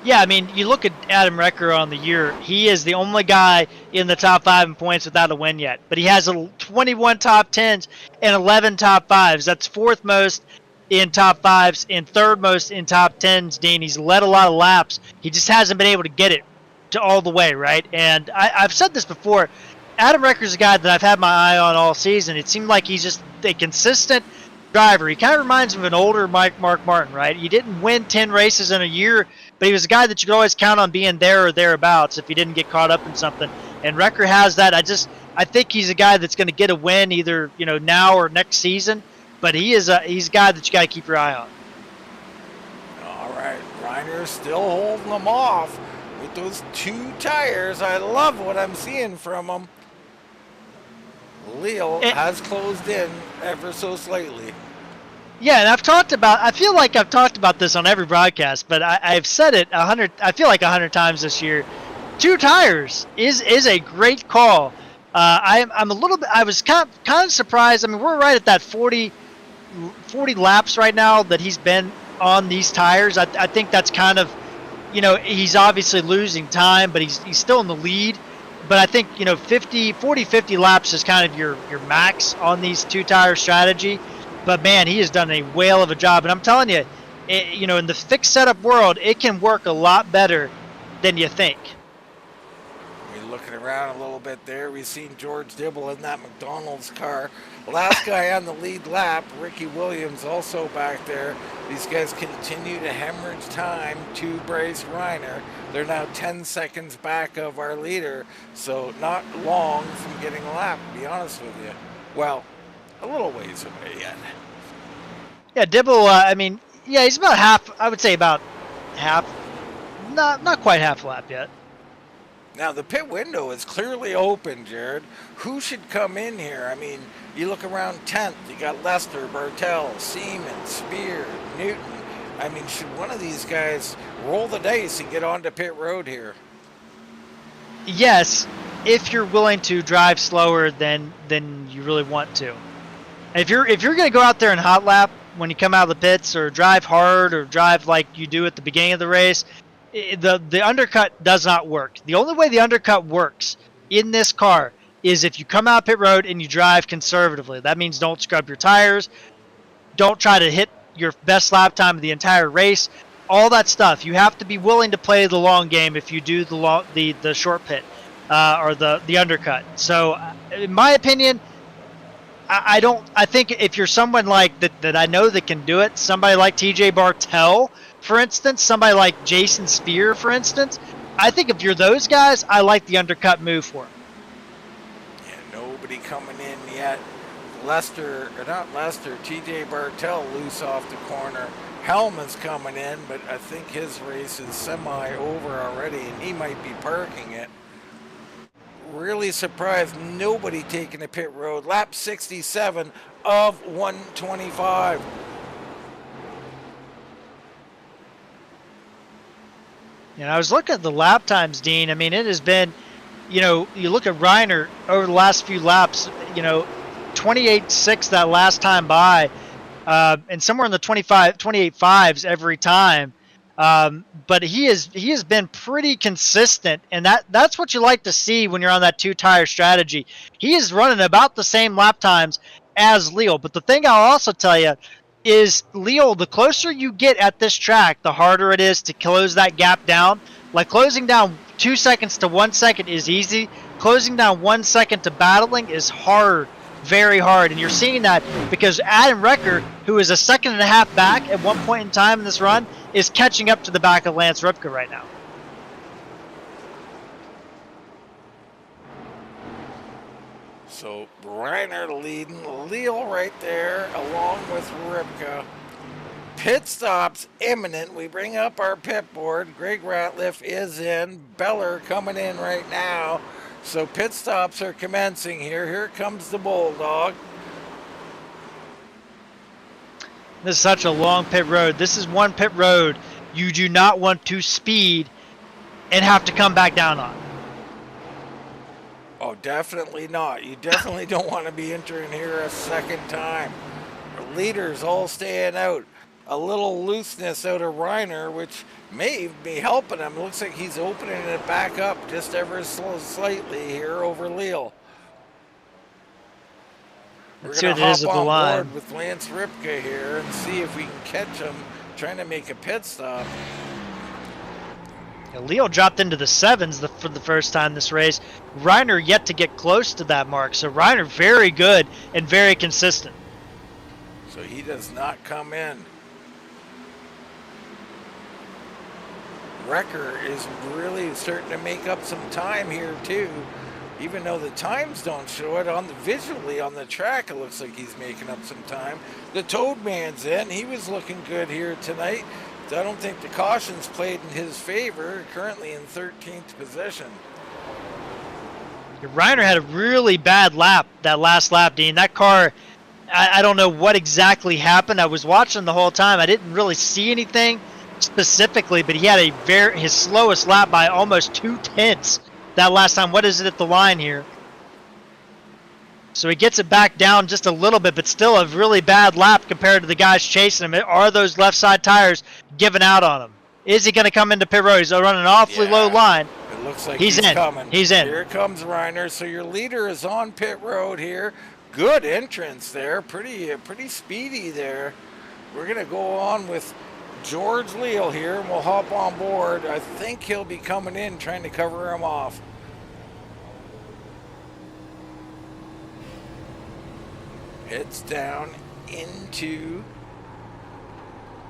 Yeah, I mean, you look at Adam Recker on the year, he is the only guy in the top 5 in points without a win yet. But he has 21 top 10s and 11 top 5s. That's 4th most in top 5s and 3rd most in top 10s, Dean. He's led a lot of laps. He just hasn't been able to get it to all the way, right? And I've said this before. Adam Recker's a guy that I've had my eye on all season. It seemed like he's just a consistent driver. He kind of reminds me of an older Mark Martin, right? He didn't win 10 races in a year, but he was a guy that you could always count on being there or thereabouts if he didn't get caught up in something. And Recker has that. I think he's a guy that's going to get a win either now or next season. But he's a guy that you got to keep your eye on. All right, Reiner's still holding them off with those 2 tires. I love what I'm seeing from him. Leal has closed in ever so slightly. Yeah, and I feel like I've talked about this on every broadcast, but I've said it 100 times this year. 2 tires is a great call. I'm a little bit, I was kind of surprised. I mean, we're right at that 40 laps right now that he's been on these tires. I think that's kind of, he's obviously losing time, but he's still in the lead. But I think, 50 laps is kind of your max on these 2-tire strategy. But man, he has done a whale of a job. And I'm telling you, in the fixed setup world, it can work a lot better than you think. We're looking around a little bit there. We've seen George Dibble in that McDonald's car. Last guy on the lead lap, Ricky Williams, also back there. These guys continue to hemorrhage time to Bryce Reiner. They're now 10 seconds back of our leader, so not long from getting a lap, to be honest with you. Well, a little ways away yet. Yeah, Dibble, he's about half, I would say about half, not quite half a lap yet. Now, the pit window is clearly open, Jared. Who should come in here? I mean, you look around 10th, you got Lester, Bartel, Seaman, Spear, Newton. I mean, should one of these guys roll the dice and get onto pit road here? Yes, if you're willing to drive slower than you really want to. If you're going to go out there and hot lap when you come out of the pits, or drive hard, or drive like you do at the beginning of the race, the undercut does not work. The only way the undercut works in this car is if you come out pit road and you drive conservatively. That means don't scrub your tires. Don't try to hit your best lap time of the entire race. all that stuff. You have to be willing to play the long game if you do the short pit or the undercut. So, in my opinion, I think if you're someone like that I know that can do it, somebody like TJ Bartel, for instance, somebody like Jason Spear, for instance, I think if you're those guys, I like the undercut move for them. Yeah, nobody coming in yet. TJ Bartel loose off the corner. Hellman's coming in, but I think his race is semi-over already, and he might be parking it. Really surprised nobody taking the pit road. Lap 67 of 125. And I was looking at the lap times, Dean. I mean, it has been, you look at Reiner over the last few laps, 28.6 that last time by, and somewhere in the 28.5s every time. But he has been pretty consistent, and that's what you like to see when you're on that two-tire strategy. He is running about the same lap times as Leal. But the thing I'll also tell you is, Leal, the closer you get at this track, the harder it is to close that gap down. Like, closing down 2 seconds to 1 second is easy. Closing down 1 second to battling is hard, very hard. And you're seeing that because Adam Recker, who is a second and a half back at one point in time in this run, is catching up to the back of Lance Ripka right now. So Reiner leading, Leal right there along with Ripka. Pit stops imminent. We bring up our pit board. Greg Ratliff is in. Beller coming in right now. So pit stops are commencing here. Here comes the Bulldog. This is such a long pit road. This is one pit road you do not want to speed and have to come back down on. Oh, definitely not. You definitely don't want to be entering here a second time. Our leaders all staying out. A little looseness out of Reiner, which may be helping him. Looks like he's opening it back up just ever so slightly here over Leal. Let's We're see going what to it is hop with the on line. board with Lance Ripka here and see if we can catch him trying to make a pit stop. Leal dropped into the 7s for the first time this race. Reiner yet to get close to that mark. So Reiner very good and very consistent. So he does not come in. Recker is really starting to make up some time here too. Even though the times don't show it visually on the track, it looks like he's making up some time. The Toad Man's in. He was looking good here tonight. I don't think the cautions played in his favor. Currently in 13th position. Reiner had a really bad lap, that last lap, Dean. That car, I don't know what exactly happened. I was watching the whole time. I didn't really see anything specifically, but he had his slowest lap by almost 2/10 that last time. What is it at the line here? So he gets it back down just a little bit, but still a really bad lap compared to the guys chasing him. Are those left side tires giving out on him? Is he going to come into pit road? He's running an awfully low line. It looks like he's in. Coming. He's in. Here comes Reiner. So your leader is on pit road here. Good entrance there. Pretty speedy there. We're going to go on with George Leal here, and we'll hop on board. I think he'll be coming in trying to cover him off. Heads down into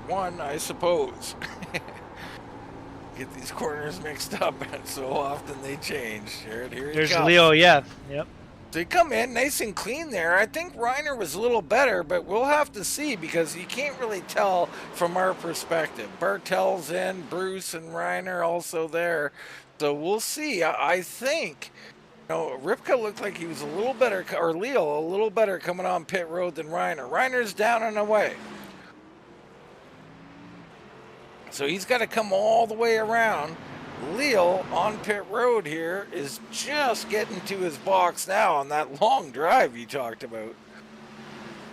one, I suppose. Get these corners mixed up, and so often they change. Here There's he comes. Leo, yeah. Yep. They come in nice and clean there. I think Reiner was a little better, but we'll have to see because you can't really tell from our perspective. Bartel's in, Bruce and Reiner also there. So we'll see. I think, Ripka looked like he was a little better, or Leal a little better coming on pit road than Reiner. Reiner's down and away. So he's got to come all the way around. Leal on pit road here is just getting to his box now on that long drive you talked about.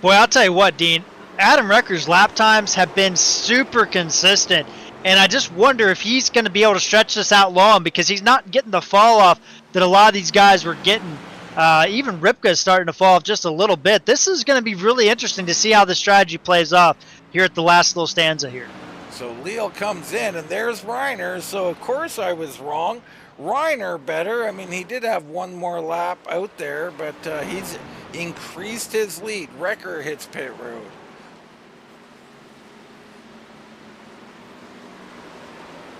Boy, I'll tell you what, Dean. Adam Recker's lap times have been super consistent, and I just wonder if he's going to be able to stretch this out long because he's not getting the fall off that a lot of these guys were getting. Even Ripka is starting to fall off just a little bit. This is going to be really interesting to see how the strategy plays off here at the last little stanza here. So Leal comes in, and there's Reiner. So, of course, I was wrong. Reiner better. I mean, he did have one more lap out there, but he's increased his lead. Wrecker hits pit road.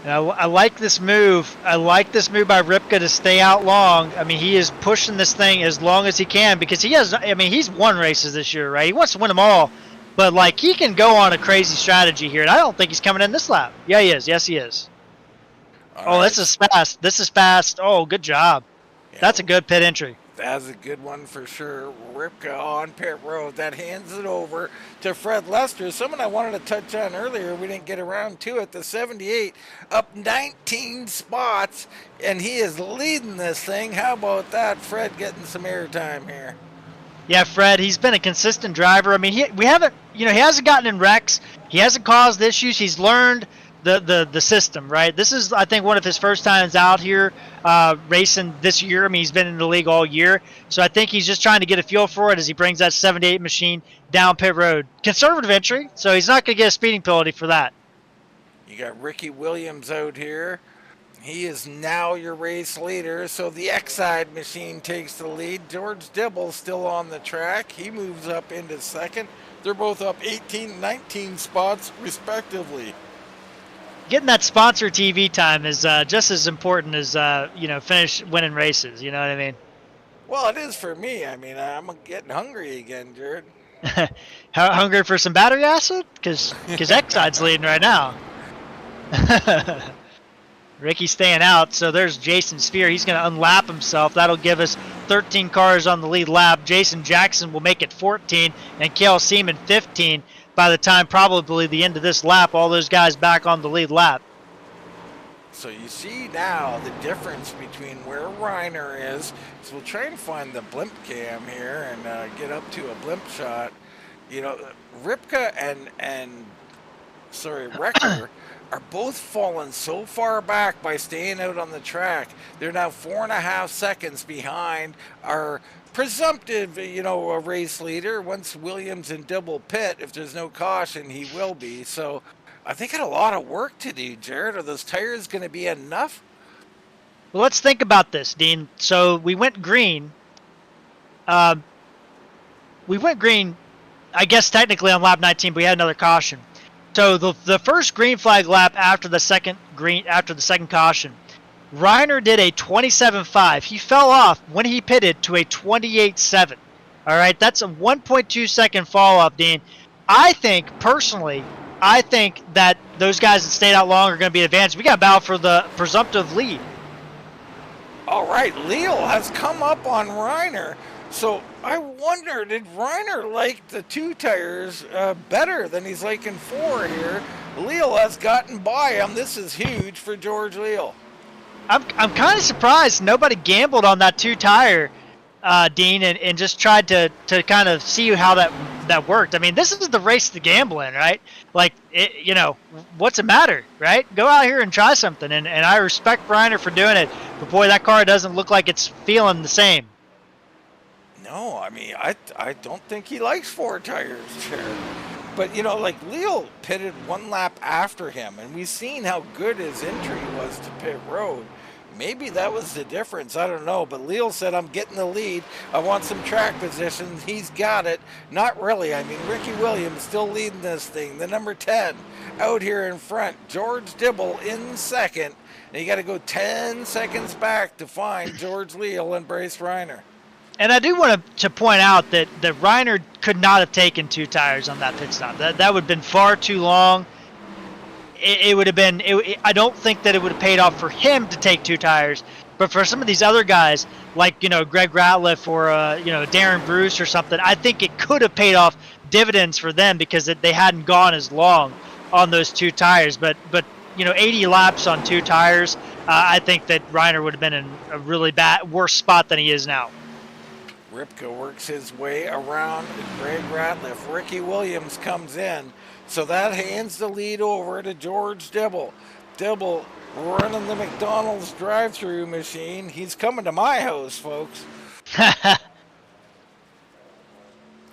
And I like this move. I like this move by Ripka to stay out long. I mean, he is pushing this thing as long as he can because he has. I mean, he's won races this year, right? He wants to win them all, but like he can go on a crazy strategy here, and I don't think he's coming in this lap. Yeah, he is. Yes, he is. All right. This is fast. This is fast. Oh, good job. Yeah, That's a good pit entry. That's a good one for sure. Ripka on pit road. That hands it over to Fred Lester. Someone I wanted to touch on earlier. We didn't get around to it. The 78 up 19 spots, and he is leading this thing. How about that? Fred getting some airtime here. Yeah, Fred, he's been a consistent driver. I mean, he hasn't gotten in wrecks. He hasn't caused issues. He's learned the system, right? This is, I think, one of his first times out here racing this year. I mean, he's been in the league all year. So I think he's just trying to get a feel for it as he brings that 78 machine down pit road. Conservative entry, so he's not going to get a speeding penalty for that. You got Ricky Williams out here. He is now your race leader, so the X-Side machine takes the lead. George Dibble still on the track. He moves up into second. They're both up 18, 19 spots, respectively. Getting that sponsor TV time is just as important as finish winning races. You know what I mean? Well, it is for me. I mean, I'm getting hungry again, Jared. Hungry for some battery acid? Because X-Side's leading right now. Ricky's staying out, so there's Jason Spear. He's going to unlap himself. That'll give us 13 cars on the lead lap. Jason Jackson will make it 14, and Cale Seaman 15. By the time probably the end of this lap, all those guys back on the lead lap. So you see now the difference between where Reiner is. So we'll try and find the blimp cam here and get up to a blimp shot. You know, Ripka and Wrecker are both falling so far back by staying out on the track. They're now 4.5 seconds behind our presumptive, a race leader. Once Williams and Dibble pit, if there's no caution, he will be. So I think I got a lot of work to do, Jared. Are those tires going to be enough? Well, let's think about this, Dean. So we went green. I guess technically on lap 19, but we had another caution. So the first green flag lap after the second caution, Reiner did a 27.5. He fell off when he pitted to a 28.7. All right, that's a 1.2 second fall off, Dean. I think that those guys that stayed out long are going to be advanced. We got to battle for the presumptive lead. All right, Leal has come up on Reiner. So I wonder, did Reiner like the 2 tires better than he's liking 4 here? Leal has gotten by him. This is huge for George Leal. I'm kind of surprised nobody gambled on that 2 tire, Dean, and just tried to kind of see how that worked. I mean, this is the race to gamble in, right? Like, what's the matter, right? Go out here and try something, and I respect Reiner for doing it. But boy, that car doesn't look like it's feeling the same. No, I mean, I don't think he likes 4 tires, Jared. But, Leal pitted 1 lap after him, and we've seen how good his entry was to pit road. Maybe that was the difference. I don't know. But Leal said, I'm getting the lead. I want some track position. He's got it. Not really. I mean, Ricky Williams still leading this thing. The number 10 out here in front. George Dibble in second. And you got to go 10 seconds back to find George Leal and Bryce Reiner. And I do want to point out that Reiner could not have taken 2 tires on that pit stop. That would have been far too long. It would have been. I don't think that it would have paid off for him to take 2 tires, but for some of these other guys, like Greg Ratliff or Darren Bruce or something, I think it could have paid off dividends for them because they hadn't gone as long on those 2 tires. But 80 laps on 2 tires, I think that Reiner would have been in a really worse spot than he is now. Ripka works his way around Greg Ratliff. Ricky Williams comes in. So that hands the lead over to George Dibble. Dibble running the McDonald's drive-through machine. He's coming to my house, folks.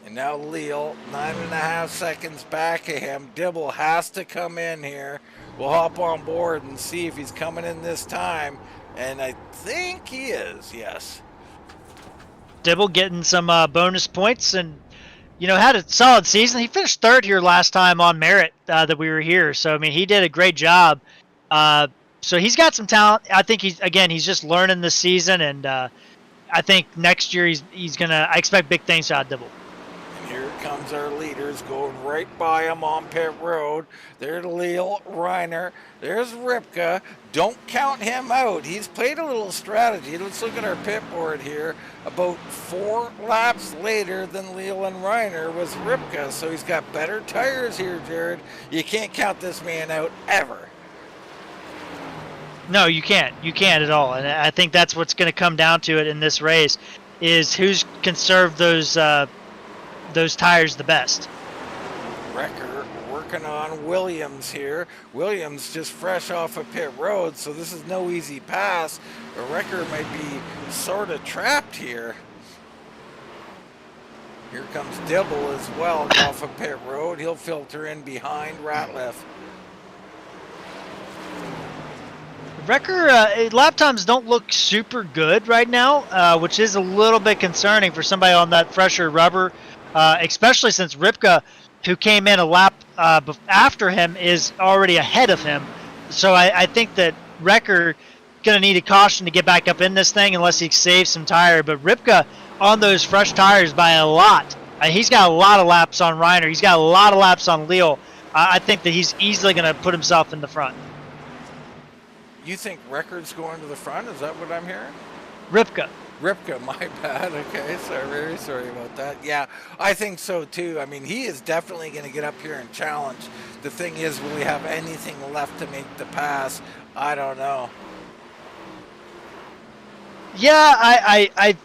And And now Leal, 9.5 seconds back of him. Dibble has to come in here. We'll hop on board and see if he's coming in this time. And I think he is, yes. Dibble getting some bonus points and, had a solid season. He finished third here last time on merit that we were here. So, I mean, he did a great job. So he's got some talent. I think he's just learning this season. And I think next year I expect big things out of Dibble. Here comes our leaders going right by him on pit road. There's Leal, Reiner. There's Ripka. Don't count him out. He's played a little strategy. Let's look at our pit board here. About 4 laps later than Leal and Reiner was Ripka. So he's got better tires here, Jared. You can't count this man out ever. No, you can't. You can't at all. And I think that's what's going to come down to it in this race is who's can serve those tires the best. Wrecker working on Williams here. Williams just fresh off of pit road, so this is no easy pass. Wrecker might be sort of trapped here. Here comes Dibble as well off of pit road. He'll filter in behind Ratliff. Wrecker lap times don't look super good right now, which is a little bit concerning for somebody on that fresher rubber. Especially since Ripka, who came in a lap after him, is already ahead of him. So I think that Wrecker going to need a caution to get back up in this thing unless he saves some tire. But Ripka on those fresh tires by a lot. He's got a lot of laps on Reiner. He's got a lot of laps on Leal. I think that he's easily going to put himself in the front. You think Wrecker's going to the front? Is that what I'm hearing? Ripka, my bad. Okay, sorry, very sorry about that. Yeah, I think so too. I mean, he is definitely going to get up here and challenge. The thing is, will he have anything left to make the pass? I don't know. Yeah, I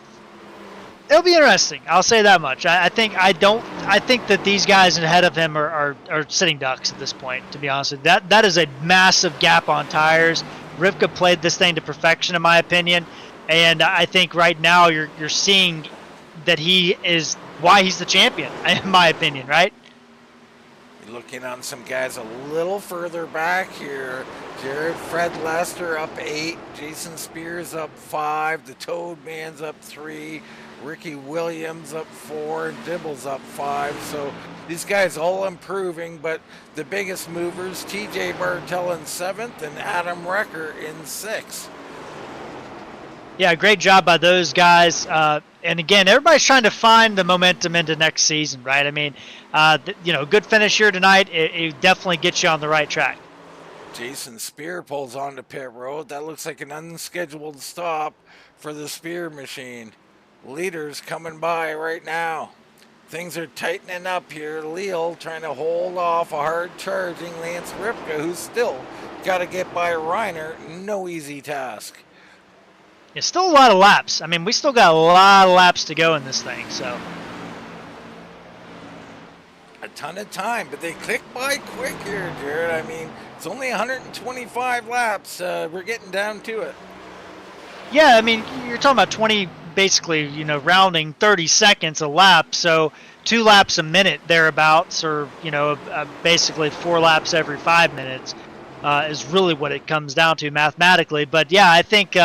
it'll be interesting. I'll say that much. I think that these guys ahead of him are sitting ducks at this point, to be honest with you. That is a massive gap on tires. Rivka played this thing to perfection, in my opinion. And I think right now you're seeing that he is why he's the champion, in my opinion, right? You're looking on some guys a little further back here. Jared Fred Lester up 8, Jason Spears up 5, the Toad Man's up 3, Ricky Williams up 4, and Dibble's up 5. So these guys all improving, but the biggest movers, TJ Bartel in 7th and Adam Wrecker in 6th. Yeah, great job by those guys. And again, everybody's trying to find the momentum into next season, right? I mean, good finish here tonight. It definitely gets you on the right track. Jason Spear pulls onto pit road. That looks like an unscheduled stop for the Spear machine. Leaders coming by right now. Things are tightening up here. Leal trying to hold off a hard-charging Lance Ripka, who's still got to get by Reiner. No easy task. It's still a lot of laps. I mean, we still got a lot of laps to go in this thing, so. A ton of time, but they click by quick here, Jared. I mean, it's only 125 laps. We're getting down to it. Yeah, I mean, you're talking about 20, basically, rounding 30 seconds a lap, so 2 laps a minute thereabouts, or, basically 4 laps every 5 minutes is really what it comes down to mathematically. But, yeah, I think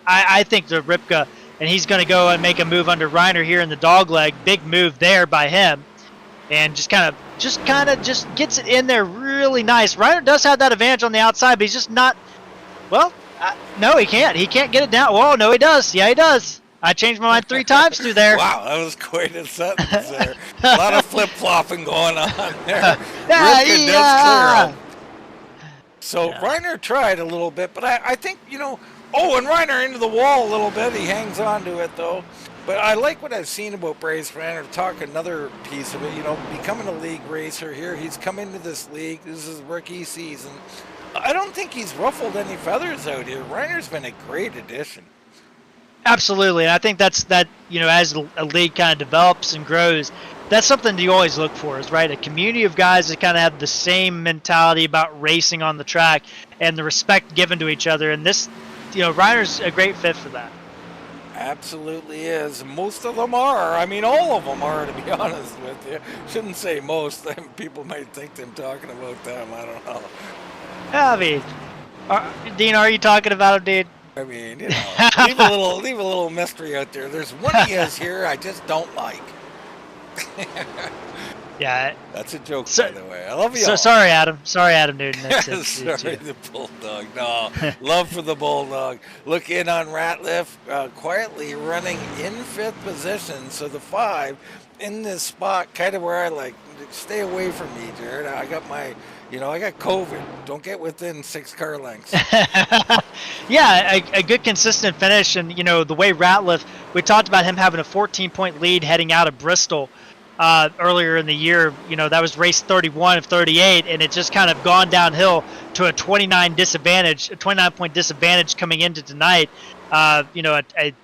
I think the Ripka, and he's going to go and make a move under Reiner here in the dogleg. Big move there by him. And just kind of gets it in there really nice. Reiner does have that advantage on the outside, but he's just not. Well, no, he can't. He can't get it down. Whoa, no, he does. Yeah, he does. I changed my mind 3 times through there. Wow, that was quite a sentence there. A lot of flip flopping going on there. Ripka does clear him. So Reiner tried a little bit, but I think and Reiner into the wall a little bit. He hangs on to it though. But I like what I've seen about Bryce Reiner. Talk another piece of it, becoming a league racer here. He's come into this league. This is rookie season. I don't think he's ruffled any feathers out here. Reiner's been a great addition. Absolutely, and I think that's as a league kind of develops and grows, that's something you always look for, is right, a community of guys that kind of have the same mentality about racing on the track and the respect given to each other. And this, Reiner's a great fit for that. Absolutely is. Most of them are. I mean, all of them are, to be honest with you. Shouldn't say most. People might think I'm talking about them. I don't know. I mean, Dean, are you talking about him, dude? I mean, leave a little mystery out there. There's one he is here I just don't like. Yeah. That's a joke, by the way. I love you. So sorry, Adam. Sorry, Adam Newton. Sorry, the Bulldog. No, love for the Bulldog. Look in on Ratliff, quietly running in 5th position. So the 5 in this spot, kind of where I like. Stay away from me, Jared. I got I got COVID. Don't get within 6 car lengths. Yeah, a good consistent finish, and the way Ratliff. We talked about him having a 14-point lead heading out of Bristol. Earlier in the year, that was race 31 of 38, and it just kind of gone downhill to a 29-point disadvantage coming into tonight. A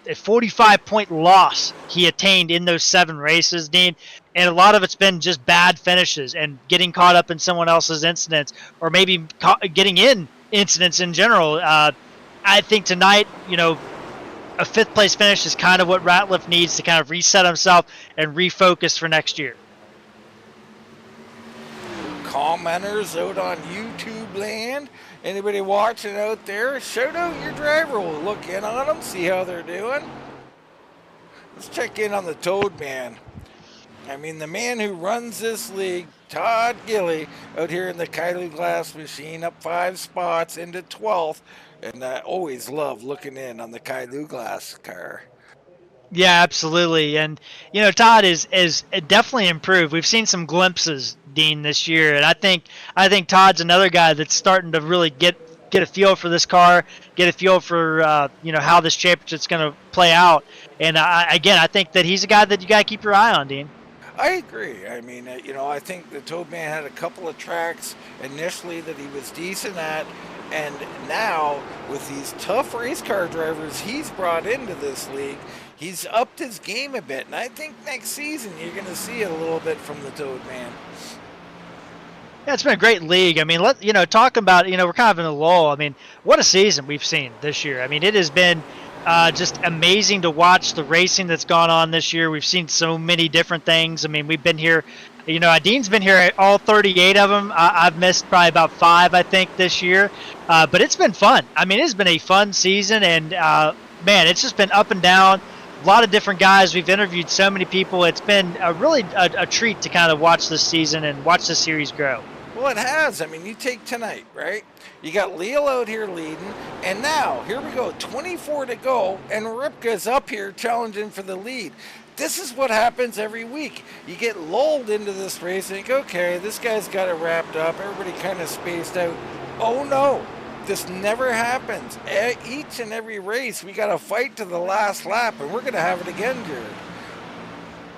45-point loss he attained in those 7 races, Dean, and a lot of it's been just bad finishes and getting caught up in someone else's incidents, or maybe getting in incidents in general. I think tonight, a 5th place finish is kind of what Ratliff needs to kind of reset himself and refocus for next year. Commenters out on YouTube land, anybody watching out there, shout out your driver. We'll look in on them, see how they're doing. Let's check in on the Toad Man. I mean, the man who runs this league, Todd Gilly, out here in the Kylie Glass machine, up 5 spots into 12th. And I always love looking in on the Kailua Glass car. Yeah, absolutely. And, Todd is definitely improved. We've seen some glimpses, Dean, this year. And I think Todd's another guy that's starting to really get a feel for this car, get a feel for, how this championship's going to play out. And, I think that he's a guy that you got to keep your eye on, Dean. I agree. I mean, I think the Toad Man had a couple of tracks initially that he was decent at. And now, with these tough race car drivers he's brought into this league, he's upped his game a bit. And I think next season you're going to see a little bit from the Toad Man. Yeah, it's been a great league. I mean, talking about, we're kind of in a lull. I mean, what a season we've seen this year. I mean, it has been just amazing to watch the racing that's gone on this year. We've seen so many different things. I mean, we've been here. Dean's been here all 38 of them. I've missed probably about 5, I think, this year. But it's been fun. I mean, it's been a fun season, and, man, it's just been up and down. A lot of different guys. We've interviewed so many people. It's been really a treat to kind of watch this season and watch the series grow. Well, it has. I mean, you take tonight, right? You got Leal out here leading, and now, here we go, 24 to go, and Ripka's up here challenging for the lead. This is what happens every week. You get lulled into this race and think, okay, this guy's got it wrapped up. Everybody kind of spaced out. Oh, no. This never happens. Each and every race, we got to fight to the last lap, and we're going to have it again, Jared.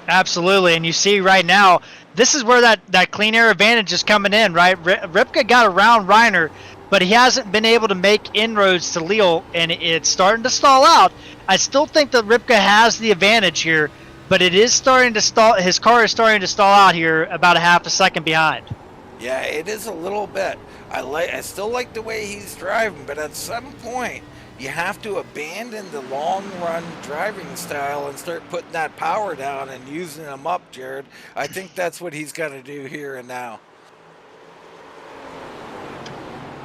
Absolutely. And you see right now, this is where that clean air advantage is coming in, right? Ripka got around Reiner, but he hasn't been able to make inroads to Leal, and it's starting to stall out. I still think that Ripka has the advantage here, but it is starting to stall. His car is starting to stall out here about a half a second behind. Yeah, it is a little bit. I still like the way he's driving, but at some point, you have to abandon the long run driving style and start putting that power down and using them up, Jared. I think that's what he's got to do here and now.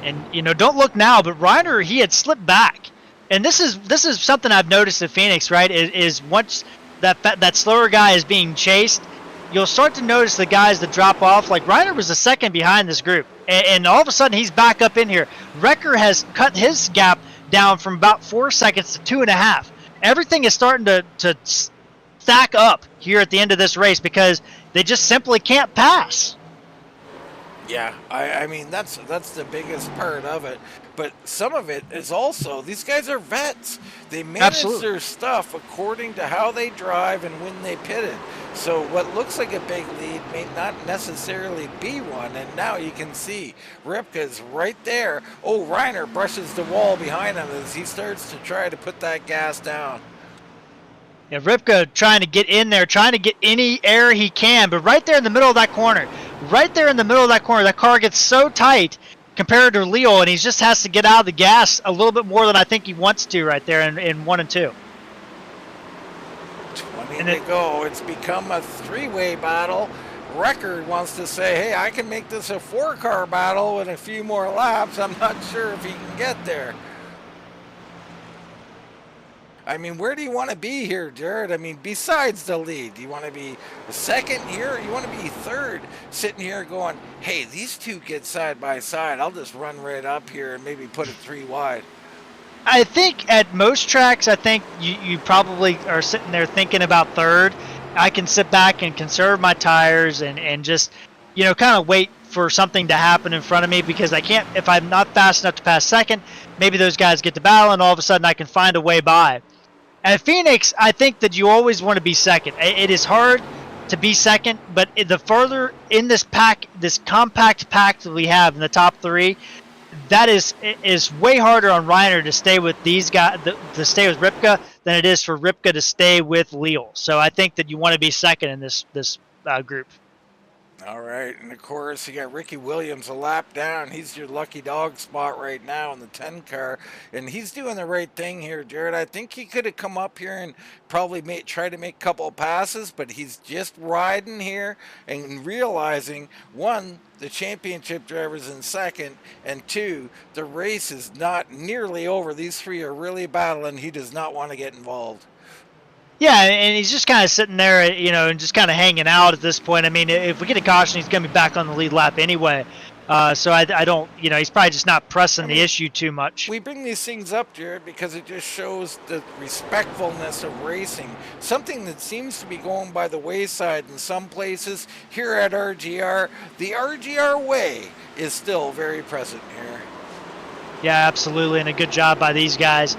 And don't look now, but Reiner, he had slipped back, and this is something I've noticed at Phoenix, right? Is once that slower guy is being chased, you'll start to notice the guys that drop off. Like Reiner was a second behind this group, and all of a sudden he's back up in here. Wrecker has cut his gap down from about 4 seconds to 2.5. Everything is starting to stack up here at the end of this race because they just simply can't pass. Yeah, I mean, that's the biggest part of it. But some of it is also, these guys are vets. They manage their stuff according to how they drive and when they pitted. So what looks like a big lead may not necessarily be one. And now you can see Ripka's right there. Oh, Reiner brushes the wall behind him as he starts to try to put that gas down. Yeah, Ripka trying to get in there, trying to get any air he can, but right there in the middle of that corner, that car gets so tight compared to Leo, and he just has to get out of the gas a little bit more than I think he wants to right there in 1 and 2. mean, they go. It's become a three-way battle. Record wants to say, hey, I can make this a four-car battle in a few more laps. I'm not sure if he can get there. I mean, where do you want to be here, Jared? I mean, besides the lead, do you want to be second here? Or you want to be third, sitting here going, hey, these two get side by side. I'll just run right up here and maybe put it 3 wide. I think at most tracks, I think you probably are sitting there thinking about third. I can sit back and conserve my tires and just, kind of wait for something to happen in front of me, because I can't, if I'm not fast enough to pass second, maybe those guys get to battle and all of a sudden I can find a way by. At Phoenix, I think that you always want to be second. It is hard to be second, but the further in this pack, this compact pack that we have in the top 3, that is way harder on Reiner to stay with these guys, to stay with Ripka, than it is for Ripka to stay with Leal. So I think that you want to be second in this group. All right, and of course, you got Ricky Williams a lap down. He's your lucky dog spot right now in the 10 car, and he's doing the right thing here, Jared. I think he could have come up here and probably try to make a couple of passes, but he's just riding here and realizing, one, the championship driver's in second, and 2, the race is not nearly over. These 3 are really battling. He does not want to get involved. Yeah, and he's just kind of sitting there, and just kind of hanging out at this point. I mean, if we get a caution, he's going to be back on the lead lap anyway. So I don't, he's probably just not pressing the issue too much. We bring these things up, Jared, because it just shows the respectfulness of racing. Something that seems to be going by the wayside in some places. Here at RGR, the RGR way is still very present here. Yeah, absolutely, and a good job by these guys.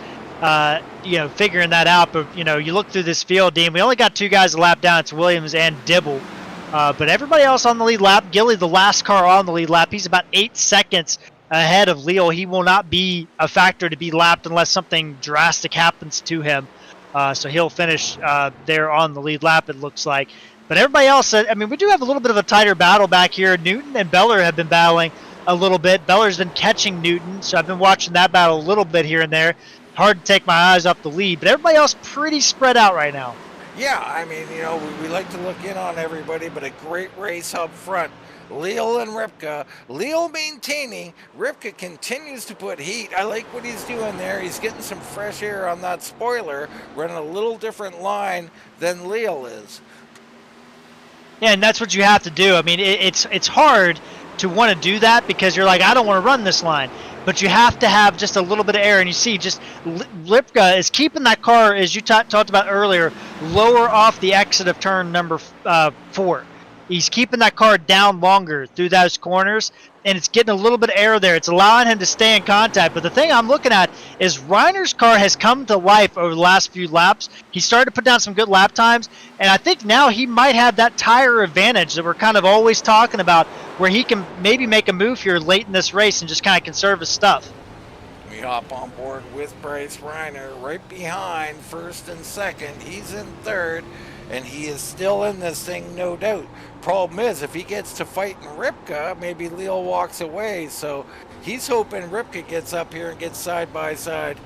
Figuring that out. But, you look through this field, Dean, we only got 2 guys a lap down. It's Williams and Dibble. But everybody else on the lead lap, Gilly, the last car on the lead lap, he's about 8 seconds ahead of Leo. He will not be a factor to be lapped unless something drastic happens to him. So he'll finish there on the lead lap, it looks like. But everybody else, we do have a little bit of a tighter battle back here. Newton and Beller have been battling a little bit. Beller's been catching Newton, so I've been watching that battle a little bit here and there. Hard to take my eyes off the lead, but everybody else pretty spread out right now. Yeah, we like to look in on everybody, but a great race up front. Leal and Ripka. Leal maintaining. Ripka continues to put heat. I like what he's doing there. He's getting some fresh air on that spoiler, running a little different line than Leal is. Yeah, and that's what you have to do. I mean, it's hard to want to do that because you're like, I don't want to run this line. But you have to have just a little bit of air, and you see just Lipka is keeping that car, as you talked about earlier, lower off the exit of turn number 4. He's keeping that car down longer through those corners, and it's getting a little bit of air there. It's allowing him to stay in contact. But the thing I'm looking at is Reiner's car has come to life over the last few laps. He started to put down some good lap times, and I think now he might have that tire advantage that we're kind of always talking about, where he can maybe make a move here late in this race and just kind of conserve his stuff. We hop on board with Bryce Reiner right behind first and second. He's in third, and he is still in this thing, no doubt. Problem is, if he gets to fighting Ripka, maybe Leo walks away. So he's hoping Ripka gets up here and gets side by side.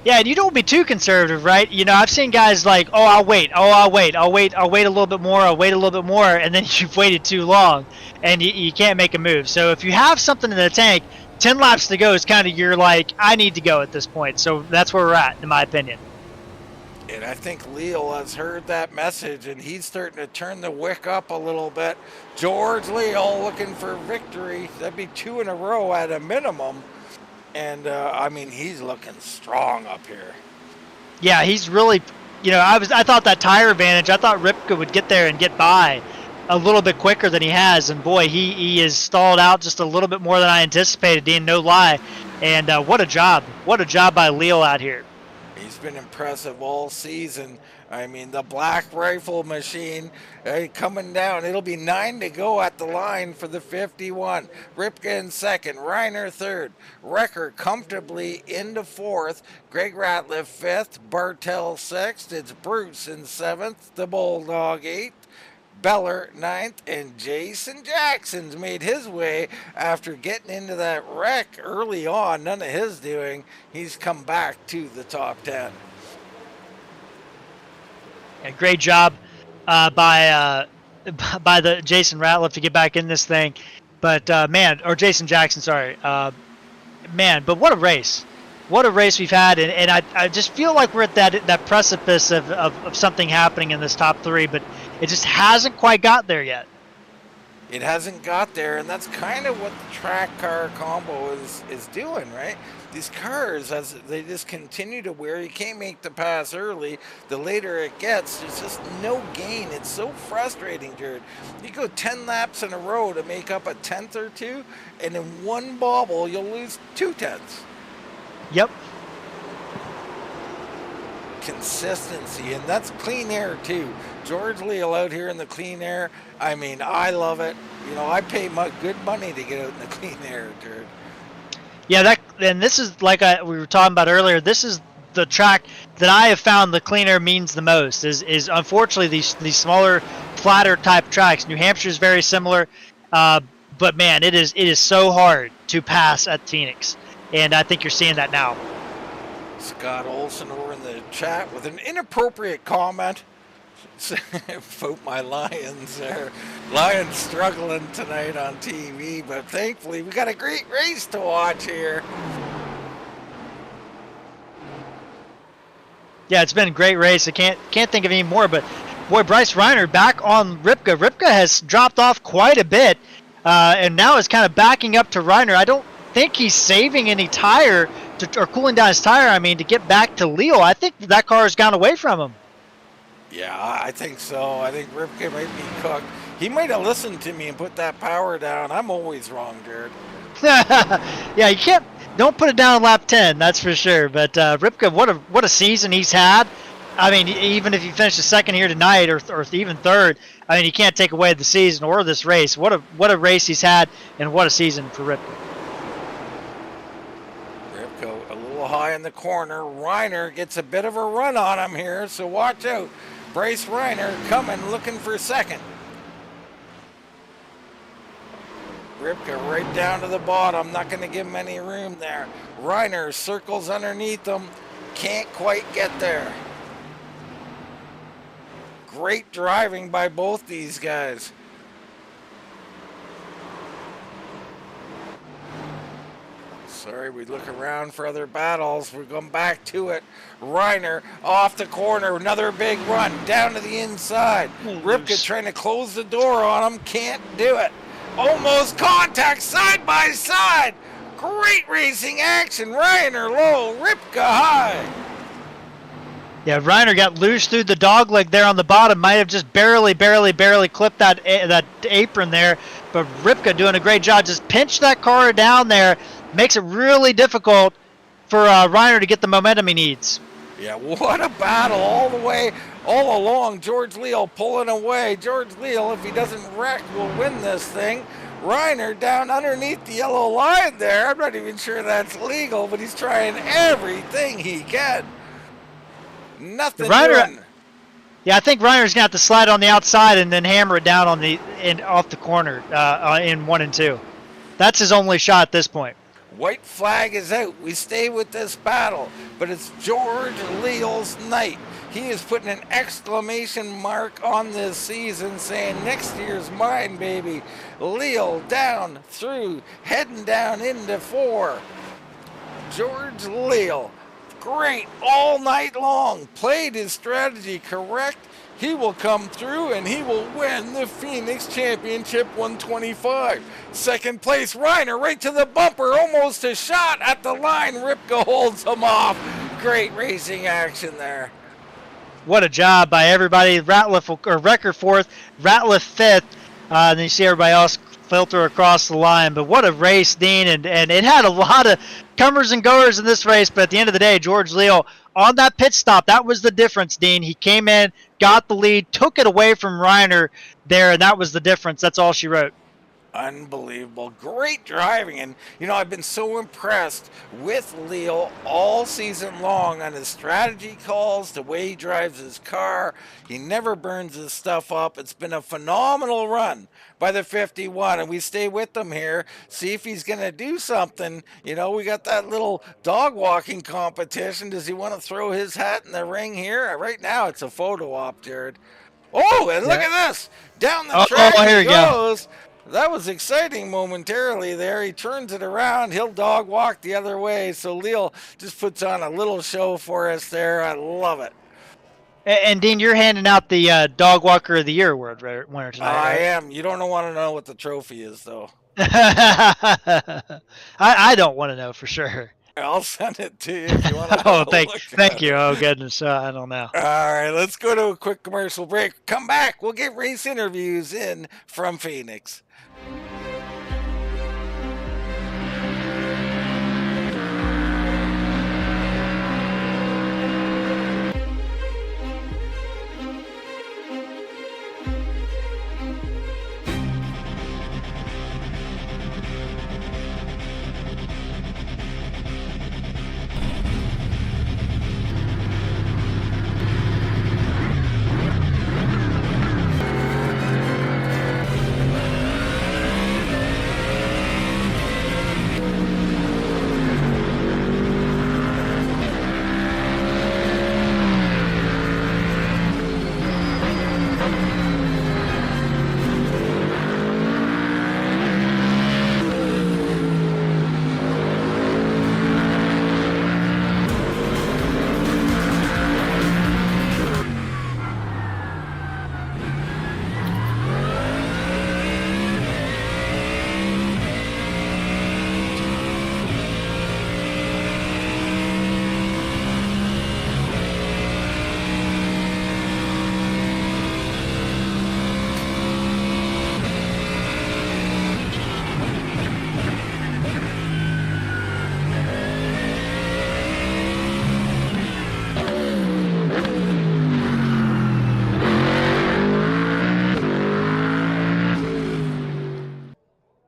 Yeah, and you don't be too conservative, right? I've seen guys like, I'll wait a little bit more, and then you've waited too long, and you can't make a move. So if you have something in the tank, 10 laps to go is kind of you're like, I need to go at this point. So that's where we're at, in my opinion. And I think Leal has heard that message, and he's starting to turn the wick up a little bit. George Leal looking for victory. That'd be 2 in a row at a minimum. And, he's looking strong up here. Yeah, he's really, I thought that tire advantage, I thought Ripka would get there and get by a little bit quicker than he has. And, boy, he is stalled out just a little bit more than I anticipated, Dean, no lie. And what a job. What a job by Leal out here. He's been impressive all season. The black rifle machine coming down. It'll be 9 to go at the line for the 51. Ripka in second. Reiner third. Recker comfortably into fourth. Greg Ratliff fifth. Bartel sixth. It's Bruce in seventh. The Bulldog eighth. Beller ninth, and Jason Jackson's made his way after getting into that wreck early on. None of his doing. He's come back to the top 10. Yeah, great job by the Jason Ratliff to get back in this thing. But or Jason Jackson, sorry. But what a race. What a race we've had, and I just feel like we're at that precipice of something happening in this top three, but it just hasn't quite got there yet. It hasn't got there, and that's kind of what the track car combo is doing, right? These cars, as they just continue to wear, you can't make the pass early. The later it gets, there's just no gain. It's so frustrating, Jared. You go 10 laps in a row to make up a tenth or two, and in one bobble, you'll lose 2/10. Yep. Consistency, and that's clean air too. George Leal out here in the clean air. I mean, I love it. You know, I pay good money to get out in the clean air, Jared. Yeah, and this is like we were talking about earlier. This is the track that I have found the clean air means the most. Is unfortunately these smaller, flatter type tracks. New Hampshire is very similar, but man, it is so hard to pass at Phoenix, and I think you're seeing that now. Scott Olson over in the chat with an inappropriate comment. Vote my Lions there. Lions struggling tonight on TV, but thankfully we got a great race to watch here. Yeah, it's been a great race. I can't think of any more, but boy, Bryce Reiner back on Ripka. Ripka has dropped off quite a bit, and now is kind of backing up to Reiner. I don't think he's saving any tire or cooling down his tire, to get back to Leal. I think that car has gone away from him. Yeah, I think so. I think Ripke might be cooked. He might have listened to me and put that power down. I'm always wrong, Jared. Yeah, you don't put it down on lap 10, that's for sure. But Ripke, what a season he's had. Even if you finish the second here tonight or even third, you can't take away the season or this race. What a race he's had, and what a season for Ripke. A little high in the corner. Reiner gets a bit of a run on him here, so watch out. Bryce Reiner coming, looking for second. Ripke right down to the bottom, not going to give him any room there. Reiner circles underneath him, can't quite get there. Great driving by both these guys. Sorry, we look around for other battles. We're going back to it. Reiner off the corner. Another big run down to the inside. Ripke trying to close the door on him. Can't do it. Almost contact side by side. Great racing action. Reiner low. Ripke high. Yeah, Reiner got loose through the dog leg there on the bottom. Might have just barely clipped that apron there. But Ripke doing a great job. Just pinched that car down there. Makes it really difficult for Reiner to get the momentum he needs. Yeah, what a battle all along. George Leal pulling away. George Leal, if he doesn't wreck, will win this thing. Reiner down underneath the yellow line there. I'm not even sure that's legal, but he's trying everything he can. Nothing doing. Yeah, I think Reiner's gonna have to slide on the outside and then hammer it down off the corner in 1 and 2. That's his only shot at this point. White flag is out. We stay with this battle, but it's George Leal's night. He is putting an exclamation mark on this season, saying next year's mine, baby. Leal down through, heading down into 4. George Leal, great all night long. Played his strategy correct. He will come through and he will win the Phoenix Championship 125. Second place, Reiner right to the bumper, almost a shot at the line. Ripke holds him off. Great racing action there. What a job by everybody. Ratliff or Wrecker 4th, Ratliff 5th. Then you see everybody else filter across the line. But what a race, Dean. And it had a lot of comers and goers in this race. But at the end of the day, George Leal on that pit stop, that was the difference, Dean. He came in, got the lead, took it away from Reiner there, and that was the difference. That's all she wrote. Unbelievable. Great driving. And, I've been so impressed with Leo all season long on his strategy calls, the way he drives his car. He never burns his stuff up. It's been a phenomenal run by the 51. And we stay with him here, see if he's going to do something. We got that little dog walking competition. Does he want to throw his hat in the ring here? Right now, it's a photo op, Jared. Oh, and look Yeah. at this. Down the Oh, track here he we go. goes. That was exciting momentarily there. He turns it around. He'll dog walk the other way. So Leo just puts on a little show for us there. I love it. And Dean, you're handing out the Dog Walker of the Year award winner tonight, I right? am. You don't want to know what the trophy is, though. I don't want to know for sure. I'll send it to you if you want to Oh, look thank at you. it. Oh goodness, I don't know. All right, let's go to a quick commercial break. Come back. We'll get race interviews in from Phoenix.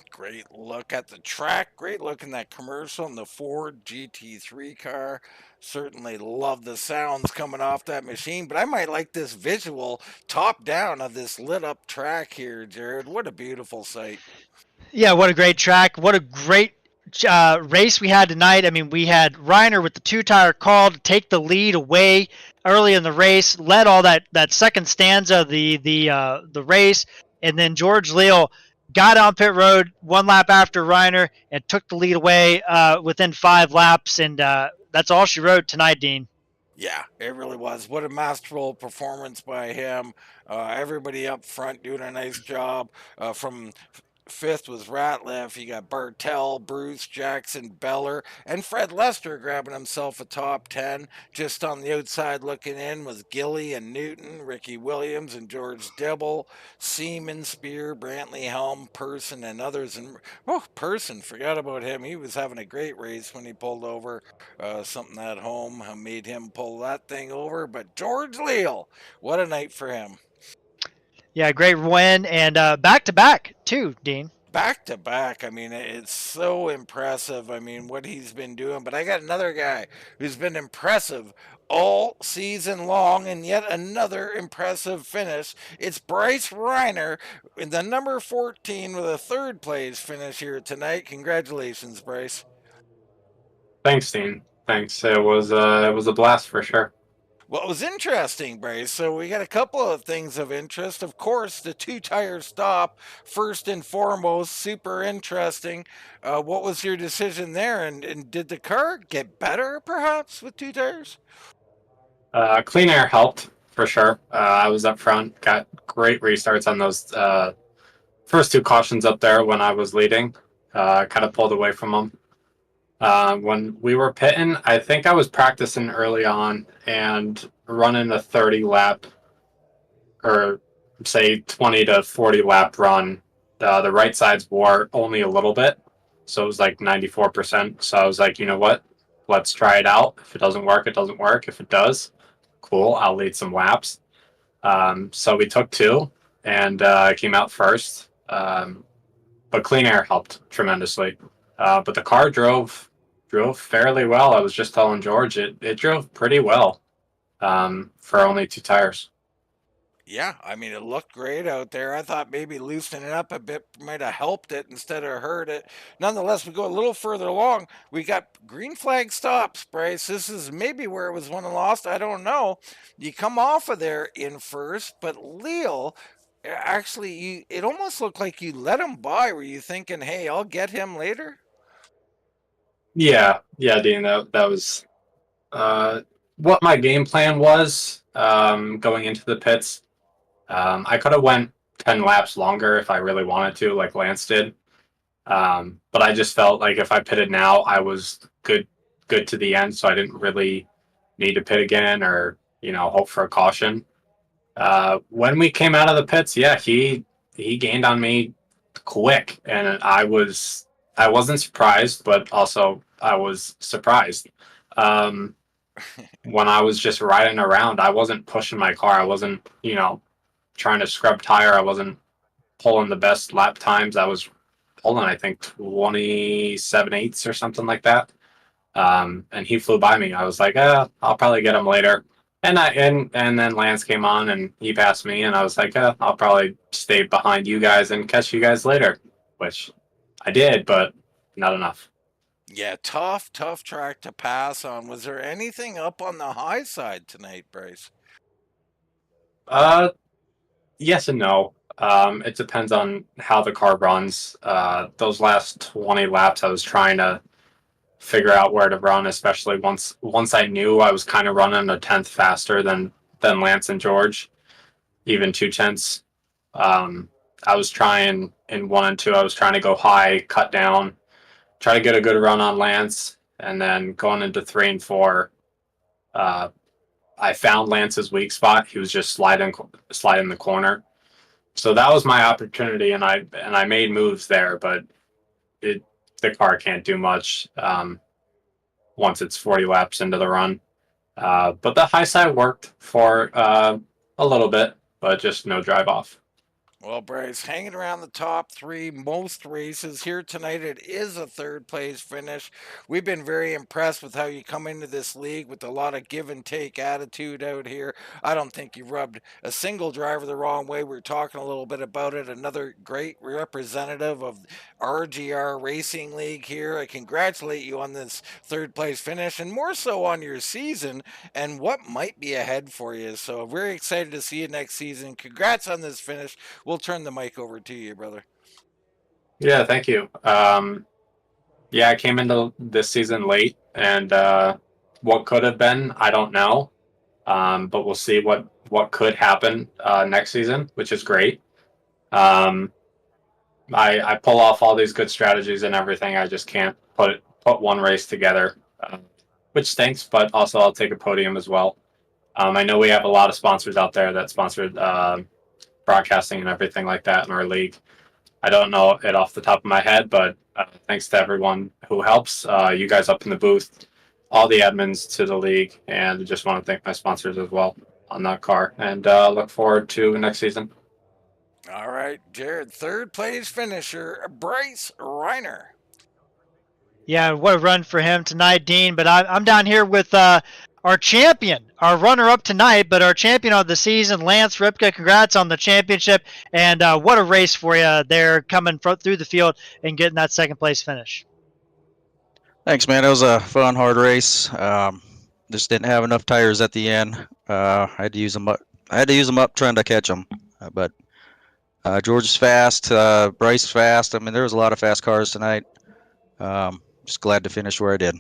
Great look at the track. Great look in that commercial in the Ford GT3 car. Certainly love the sounds coming off that machine, but I might like this visual top down of this lit up track here, Jared. What a beautiful sight. Yeah, what a great track. What a great race we had tonight. I mean, we had Reiner with the two-tire call to take the lead away early in the race, led all that second stanza of the race, and then George Leal got on pit road one lap after Reiner and took the lead away within 5 laps, and that's all she rode tonight, Dean. Yeah, it really was. What a masterful performance by him. Everybody up front doing a nice job. From fifth was Ratliff. You got Bartel, Bruce, Jackson, Beller, and Fred Lester grabbing himself a top 10. Just on the outside looking in was Gilly and Newton, Ricky Williams and George Dibble, Seaman, Spear, Brantley, Helm, Person, and others. And Person, forgot about him. He was having a great race when he pulled over. Something at home made him pull that thing over. But George Leal, what a night for him. Yeah, great win, and back to back too, Dean. Back to back. I mean, it's so impressive. I mean, what he's been doing. But I got another guy who's been impressive all season long, and yet another impressive finish. It's Bryce Reiner in the number 14 with a third place finish here tonight. Congratulations, Bryce. Thanks, Dean. Thanks. It was a blast for sure. Well, it was interesting, Bryce. So we got a couple of things of interest. Of course, the two-tire stop, first and foremost, super interesting. What was your decision there? And did the car get better, perhaps, with two tires? Clean air helped for sure. I was up front, got great restarts on those first 2 cautions up there when I was leading. Kind of pulled away from them. When we were pitting, I think I was practicing early on and running a 30 lap or say 20 to 40 lap run. The right sides wore only a little bit. So it was like 94%. So I was like, you know what? Let's try it out. If it doesn't work, it doesn't work. If it does, cool. I'll lead some laps. So we took 2 and came out first. but clean air helped tremendously. But the car drove fairly well. I was just telling George it drove pretty well for only 2 tires. Yeah, I mean, it looked great out there. I thought maybe loosening it up a bit might have helped it instead of hurt it. Nonetheless, we go a little further along. We got green flag stops, Bryce. This is maybe where it was won and lost. I don't know. You come off of there in first, but Leo, actually, it almost looked like you let him by. Were you thinking, hey, I'll get him later? Yeah, Dean. That was what my game plan was going into the pits. I could have went 10 laps longer if I really wanted to, like Lance did. But I just felt like if I pitted now, I was good to the end, so I didn't really need to pit again or hope for a caution. When we came out of the pits, yeah, he gained on me quick, and I wasn't surprised, but also I was surprised. When I was just riding around, I wasn't pushing my car. I wasn't trying to scrub tire. I wasn't pulling the best lap times. I was pulling, I think, 27/8 or something like that. And he flew by me. I was like, I'll probably get him later. And then Lance came on and he passed me, and I was like, I'll probably stay behind you guys and catch you guys later, which I did, but not enough. Yeah, tough track to pass on. Was there anything up on the high side tonight, Bryce? Uh, yes and no. It depends on how the car runs. Those last 20 laps, I was trying to figure out where to run, especially once I knew I was kind of running a tenth faster than Lance and George, even 2/10. I was trying in 1 and 2. I was trying to go high, cut down, try to get a good run on Lance, and then going into 3 and 4, I found Lance's weak spot. He was just sliding the corner. So that was my opportunity, and I made moves there, but the car can't do much once it's 40 laps into the run. But the high side worked for a little bit, but just no drive off. Well, Bryce, hanging around the top three most races here tonight. It is a third place finish. We've been very impressed with how you come into this league with a lot of give and take attitude out here. I don't think you rubbed a single driver the wrong way. We were talking a little bit about it. Another great representative of RGR Racing League here. I congratulate you on this third place finish, and more so on your season and what might be ahead for you. So very excited to see you next season. Congrats on this finish. We'll turn the mic over to you, brother. Yeah, thank you. Yeah, I came into this season late, and what could have been, I don't know. But we'll see what could happen next season, which is great. I pull off all these good strategies and everything. I just can't put one race together, which stinks. But also, I'll take a podium as well. I know we have a lot of sponsors out there that sponsored broadcasting and everything like that in our league. I don't know it off the top of my head, but thanks to everyone who helps, you guys up in the booth, all the admins to the league, and just want to thank my sponsors as well on that car, and look forward to next season. All right, Jared, third place finisher, Bryce Reiner. Yeah, what a run for him tonight, Dean. But I'm down here with our champion, our runner-up tonight, but our champion of the season, Lance Ripka. Congrats on the championship, and what a race for you there, coming through the field and getting that second place finish. Thanks, man. It was a fun, hard race. Just didn't have enough tires at the end. I had to use them up trying to catch them. But George is fast, Bryce is fast. I mean, there was a lot of fast cars tonight. Just glad to finish where I did.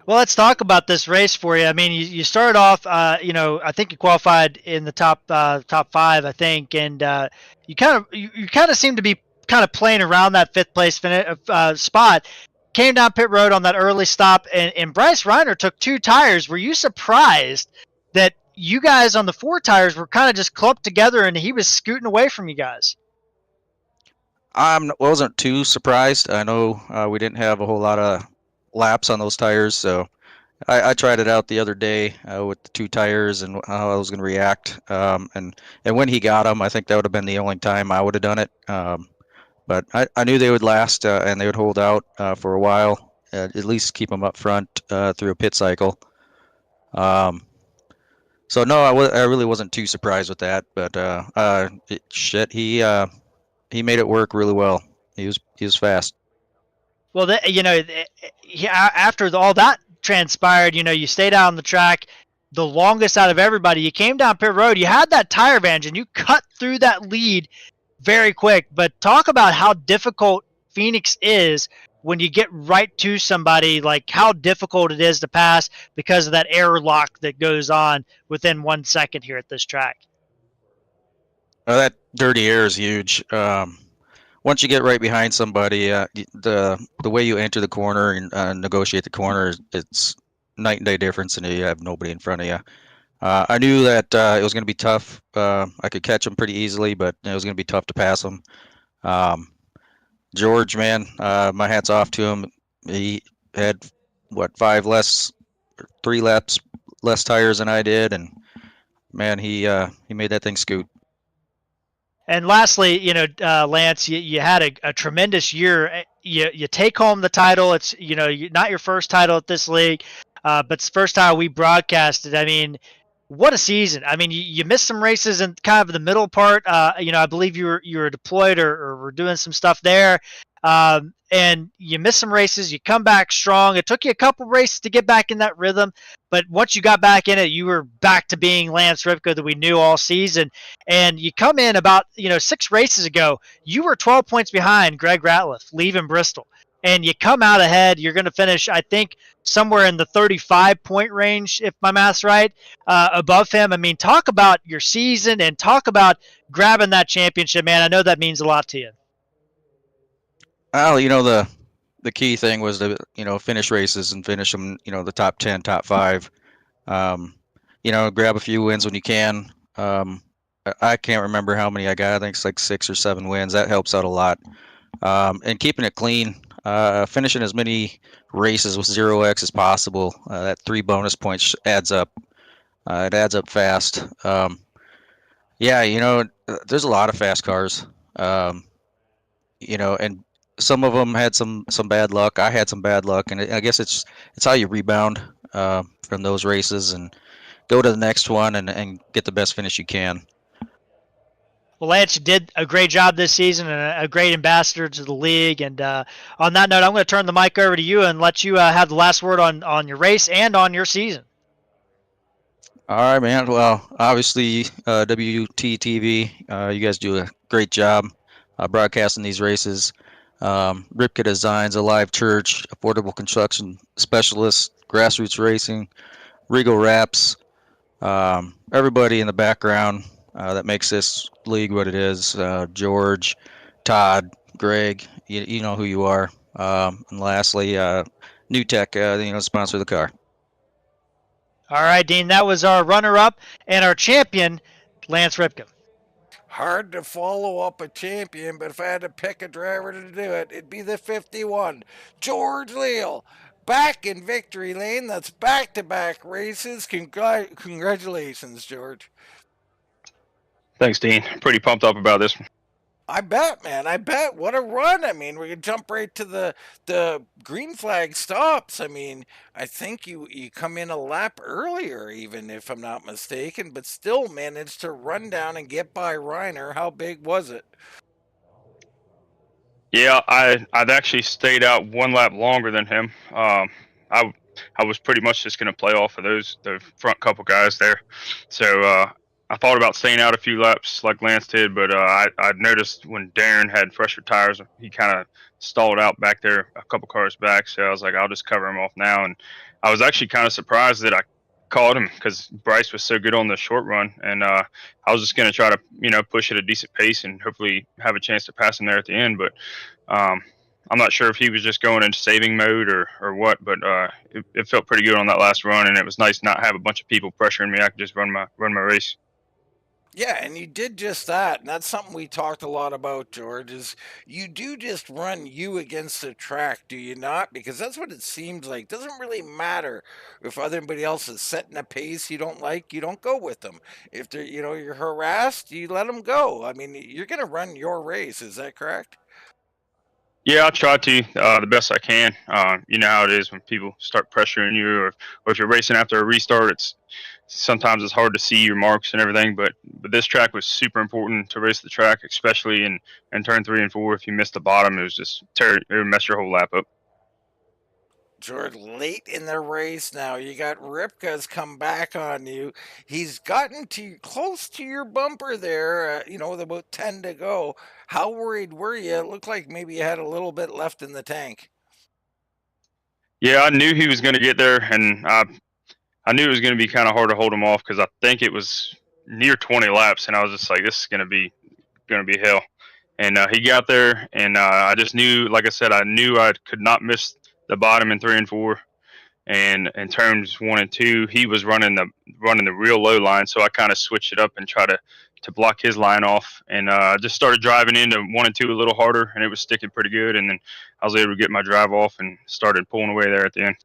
Well, let's talk about this race for you. I mean, you started off, I think you qualified in the top 5, I think, and you kind of seem to be kind of playing around that fifth place spot. Came down pit road on that early stop, and Bryce Reiner took 2 tires. Were you surprised that you guys on the 4 tires were kind of just clumped together and he was scooting away from you guys? I wasn't too surprised. I know we didn't have a whole lot of laps on those tires, so I tried it out the other day with the 2 tires and how I was going to react. And when he got them, I think that would have been the only time I would have done it. but I knew they would last and they would hold out for a while, at least keep them up front through a pit cycle. So no, I really wasn't too surprised with that, but he made it work really well. He was fast. Well, after all that transpired, you stayed out on the track the longest out of everybody. You came down pit road. You had that tire advantage, and you cut through that lead very quick. But talk about how difficult Phoenix is when you get right to somebody, like how difficult it is to pass because of that air lock that goes on within 1 second here at this track. That dirty air is huge. Once you get right behind somebody, the way you enter the corner and negotiate the corner, it's night and day difference, and you have nobody in front of you. I knew that it was going to be tough. I could catch him pretty easily, but it was going to be tough to pass him. George, man, my hat's off to him. He had 3 laps less tires than I did, and man, he made that thing scoot. And lastly, Lance, you had a tremendous year. You take home the title. It's not your first title at this league, but it's the first time we broadcasted. I mean, what a season! I mean, you missed some races in kind of the middle part. I believe you were deployed or were doing some stuff there, and you missed some races. You come back strong. It took you a couple races to get back in that rhythm, but once you got back in it, you were back to being Lance Ripka that we knew all season. And you come in about 6 races ago, you were 12 points behind Greg Ratliff leaving Bristol, and you come out ahead. You're going to finish, I think, somewhere in the 35-point range, if my math's right, above him. I mean, talk about your season and talk about grabbing that championship, man. I know that means a lot to you. Well, the key thing was to finish races and finish them the top 10, top 5. Grab a few wins when you can. I can't remember how many I got. I think it's like 6 or 7 wins. That helps out a lot. And keeping it clean, finishing as many races with 0x as possible. That 3 bonus points adds up. It adds up fast. There's a lot of fast cars. And some of them had some bad luck. I had some bad luck, and I guess it's how you rebound from those races and go to the next one and get the best finish you can. Well, Lance, you did a great job this season and a great ambassador to the league. And on that note, I'm going to turn the mic over to you and let you have the last word on your race and on your season. All right, man. Well, obviously, WTTV, you guys do a great job broadcasting these races. Ripka Designs, a live church, affordable construction specialist, grassroots racing, Regal Wraps, everybody in the background that makes this league what it is. George, Todd, Greg, you know who you are. And lastly, New Tech, sponsor the car. All right, Dean, that was our runner-up and our champion, Lance Ripka. Hard to follow up a champion, but if I had to pick a driver to do it, it'd be the 51, George Leal. Back in victory lane. That's back-to-back races. Congratulations, George. Thanks, Dean. Pretty pumped up about this one. I bet, man. I bet. What a run. I mean, we're going to jump right to the green flag stops. I mean, I think you come in a lap earlier, even if I'm not mistaken, but still managed to run down and get by Reiner. How big was it? Yeah, I'd actually stayed out 1 lap longer than him. I was pretty much just going to play off of the front couple guys there. So I thought about staying out a few laps like Lance did, but I noticed when Darren had fresher tires, he kind of stalled out back there a couple cars back. So I was like, I'll just cover him off now. And I was actually kind of surprised that I caught him because Bryce was so good on the short run. And I was just going to try to, push at a decent pace and hopefully have a chance to pass him there at the end. But I'm not sure if he was just going into saving mode or what, but it felt pretty good on that last run. And it was nice not have a bunch of people pressuring me. I could just run my race. Yeah, and you did just that, and that's something we talked a lot about, George, is you do just run you against the track, do you not? Because that's what it seems like. It doesn't really matter if everybody else is setting a pace you don't like, you don't go with them. If they're, you're harassed, you let them go. I mean, you're going to run your race, is that correct? Yeah, I try to the best I can. You know how it is when people start pressuring you, or if you're racing after a restart, sometimes it's hard to see your marks and everything. But this track was super important to race the track, especially in turn 3 and 4. If you missed the bottom, it was just it would mess your whole lap up. George, late in the race now, you got Ripka's come back on you. He's gotten to close to your bumper there, with about 10 to go. How worried were you? It looked like maybe you had a little bit left in the tank. Yeah, I knew he was going to get there, and I knew it was going to be kind of hard to hold him off because I think it was near 20 laps, and I was just like, this is going to be hell. And he got there, and I just knew, like I said, I knew I could not miss the bottom in 3 and 4. And in turns 1 and 2, he was running the real low line, so I kind of switched it up and tried to block his line off, and just started driving into 1 and 2 a little harder, and it was sticking pretty good. And then I was able to get my drive off and started pulling away there at the end.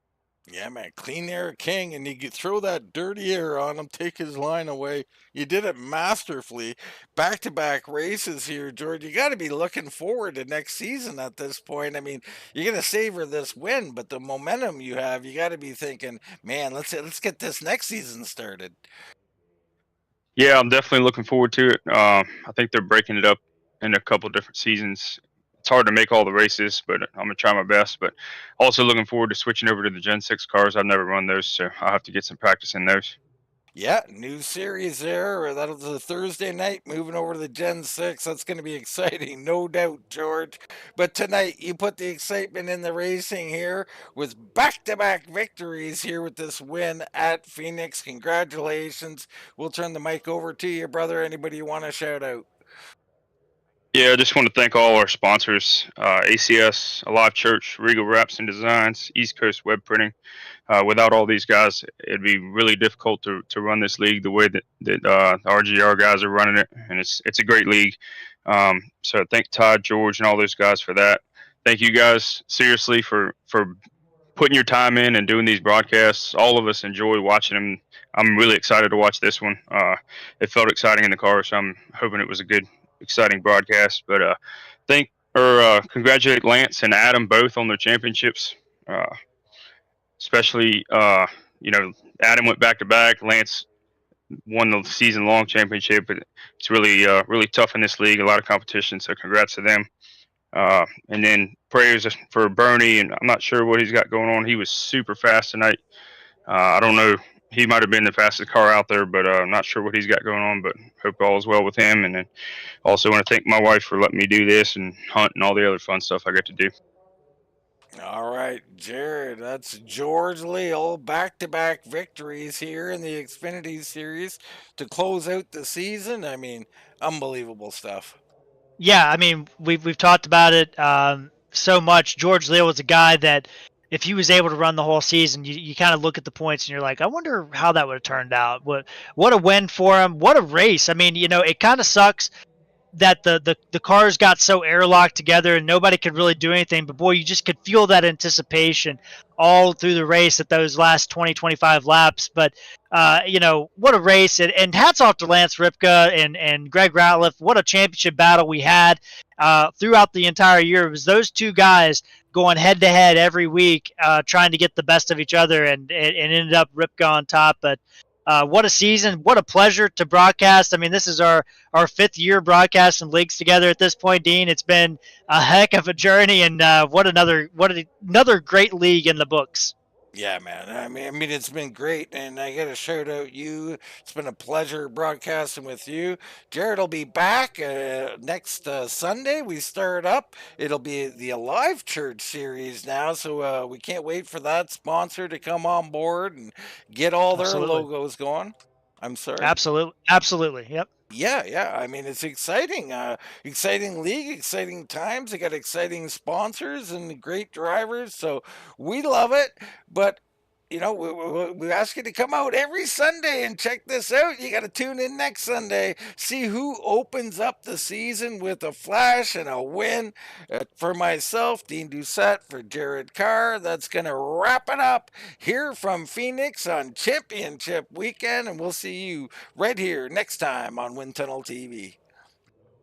Yeah, man, clean air king, and you could throw that dirty air on him, take his line away. You did it masterfully. Back-to-back races here, George. You got to be looking forward to next season at this point. I mean, you're gonna savor this win, but the momentum you have, you got to be thinking, man, let's get this next season started. Yeah, I'm definitely looking forward to it. I think they're breaking it up in a couple different seasons. It's hard to make all the races, but I'm gonna try my best. But also looking forward to switching over to the Gen 6 cars. I've never run those, so I'll have to get some practice in those. Yeah, new series there. That'll be the Thursday night, moving over to the Gen 6. That's going to be exciting, no doubt, George. But tonight, you put the excitement in the racing here with back-to-back victories here with this win at Phoenix. Congratulations. We'll turn the mic over to you, brother. Anybody you want to shout out? Yeah, I just want to thank all our sponsors: ACS, Alive Church, Regal Wraps and Designs, East Coast Web Printing. Without all these guys, it'd be really difficult to run this league the way that the RGR guys are running it, and it's a great league. So thank Todd, George, and all those guys for that. Thank you guys seriously for putting your time in and doing these broadcasts. All of us enjoy watching them. I'm really excited to watch this one. It felt exciting in the car, so I'm hoping it was a good, exciting broadcast. But congratulate Lance and Adam both on their championships. Especially, Adam went back to back. Lance won the season long championship. But it's really, really tough in this league. A lot of competition. So congrats to them. And then prayers for Bernie. And I'm not sure what he's got going on. He was super fast tonight. I don't know. He might have been the fastest car out there, but I'm not sure what he's got going on. But hope all is well with him. And then also want to thank my wife for letting me do this and hunt and all the other fun stuff I get to do. All right, Jared, that's George Leal, back-to-back victories here in the Xfinity Series to close out the season. I mean, unbelievable stuff. Yeah, I mean, we've talked about it so much. George Leal was a guy that if he was able to run the whole season, you kind of look at the points and you're like, I wonder how that would have turned out. What a win for him. What a race. I mean, it kind of sucks that the cars got so airlocked together and nobody could really do anything, but boy, you just could feel that anticipation all through the race at those last 20-25 laps. But what a race. And hats off to Lance Ripka and Greg Ratliff. What a championship battle we had throughout the entire year. It was those two guys going head to head every week, trying to get the best of each other, and ended up Ripka on top. But what a season. What a pleasure to broadcast. I mean, this is our 5th year broadcasting leagues together at this point, Dean. It's been a heck of a journey, and what another great league in the books. Yeah, man. I mean, it's been great, and I got to shout out you. It's been a pleasure broadcasting with you. Jared will be back next Sunday. We start up. It'll be the Alive Church series now, so we can't wait for that sponsor to come on board and get all their logos going. I'm sorry. Absolutely. Yep. Yeah. I mean, it's exciting. Exciting league, exciting times. They got exciting sponsors and great drivers. So we love it. But, we ask you to come out every Sunday and check this out. You got to tune in next Sunday. See who opens up the season with a flash and a win. For myself, Dean Doucette, for Jared Carr. That's going to wrap it up here from Phoenix on Championship Weekend. And we'll see you right here next time on Wind Tunnel TV.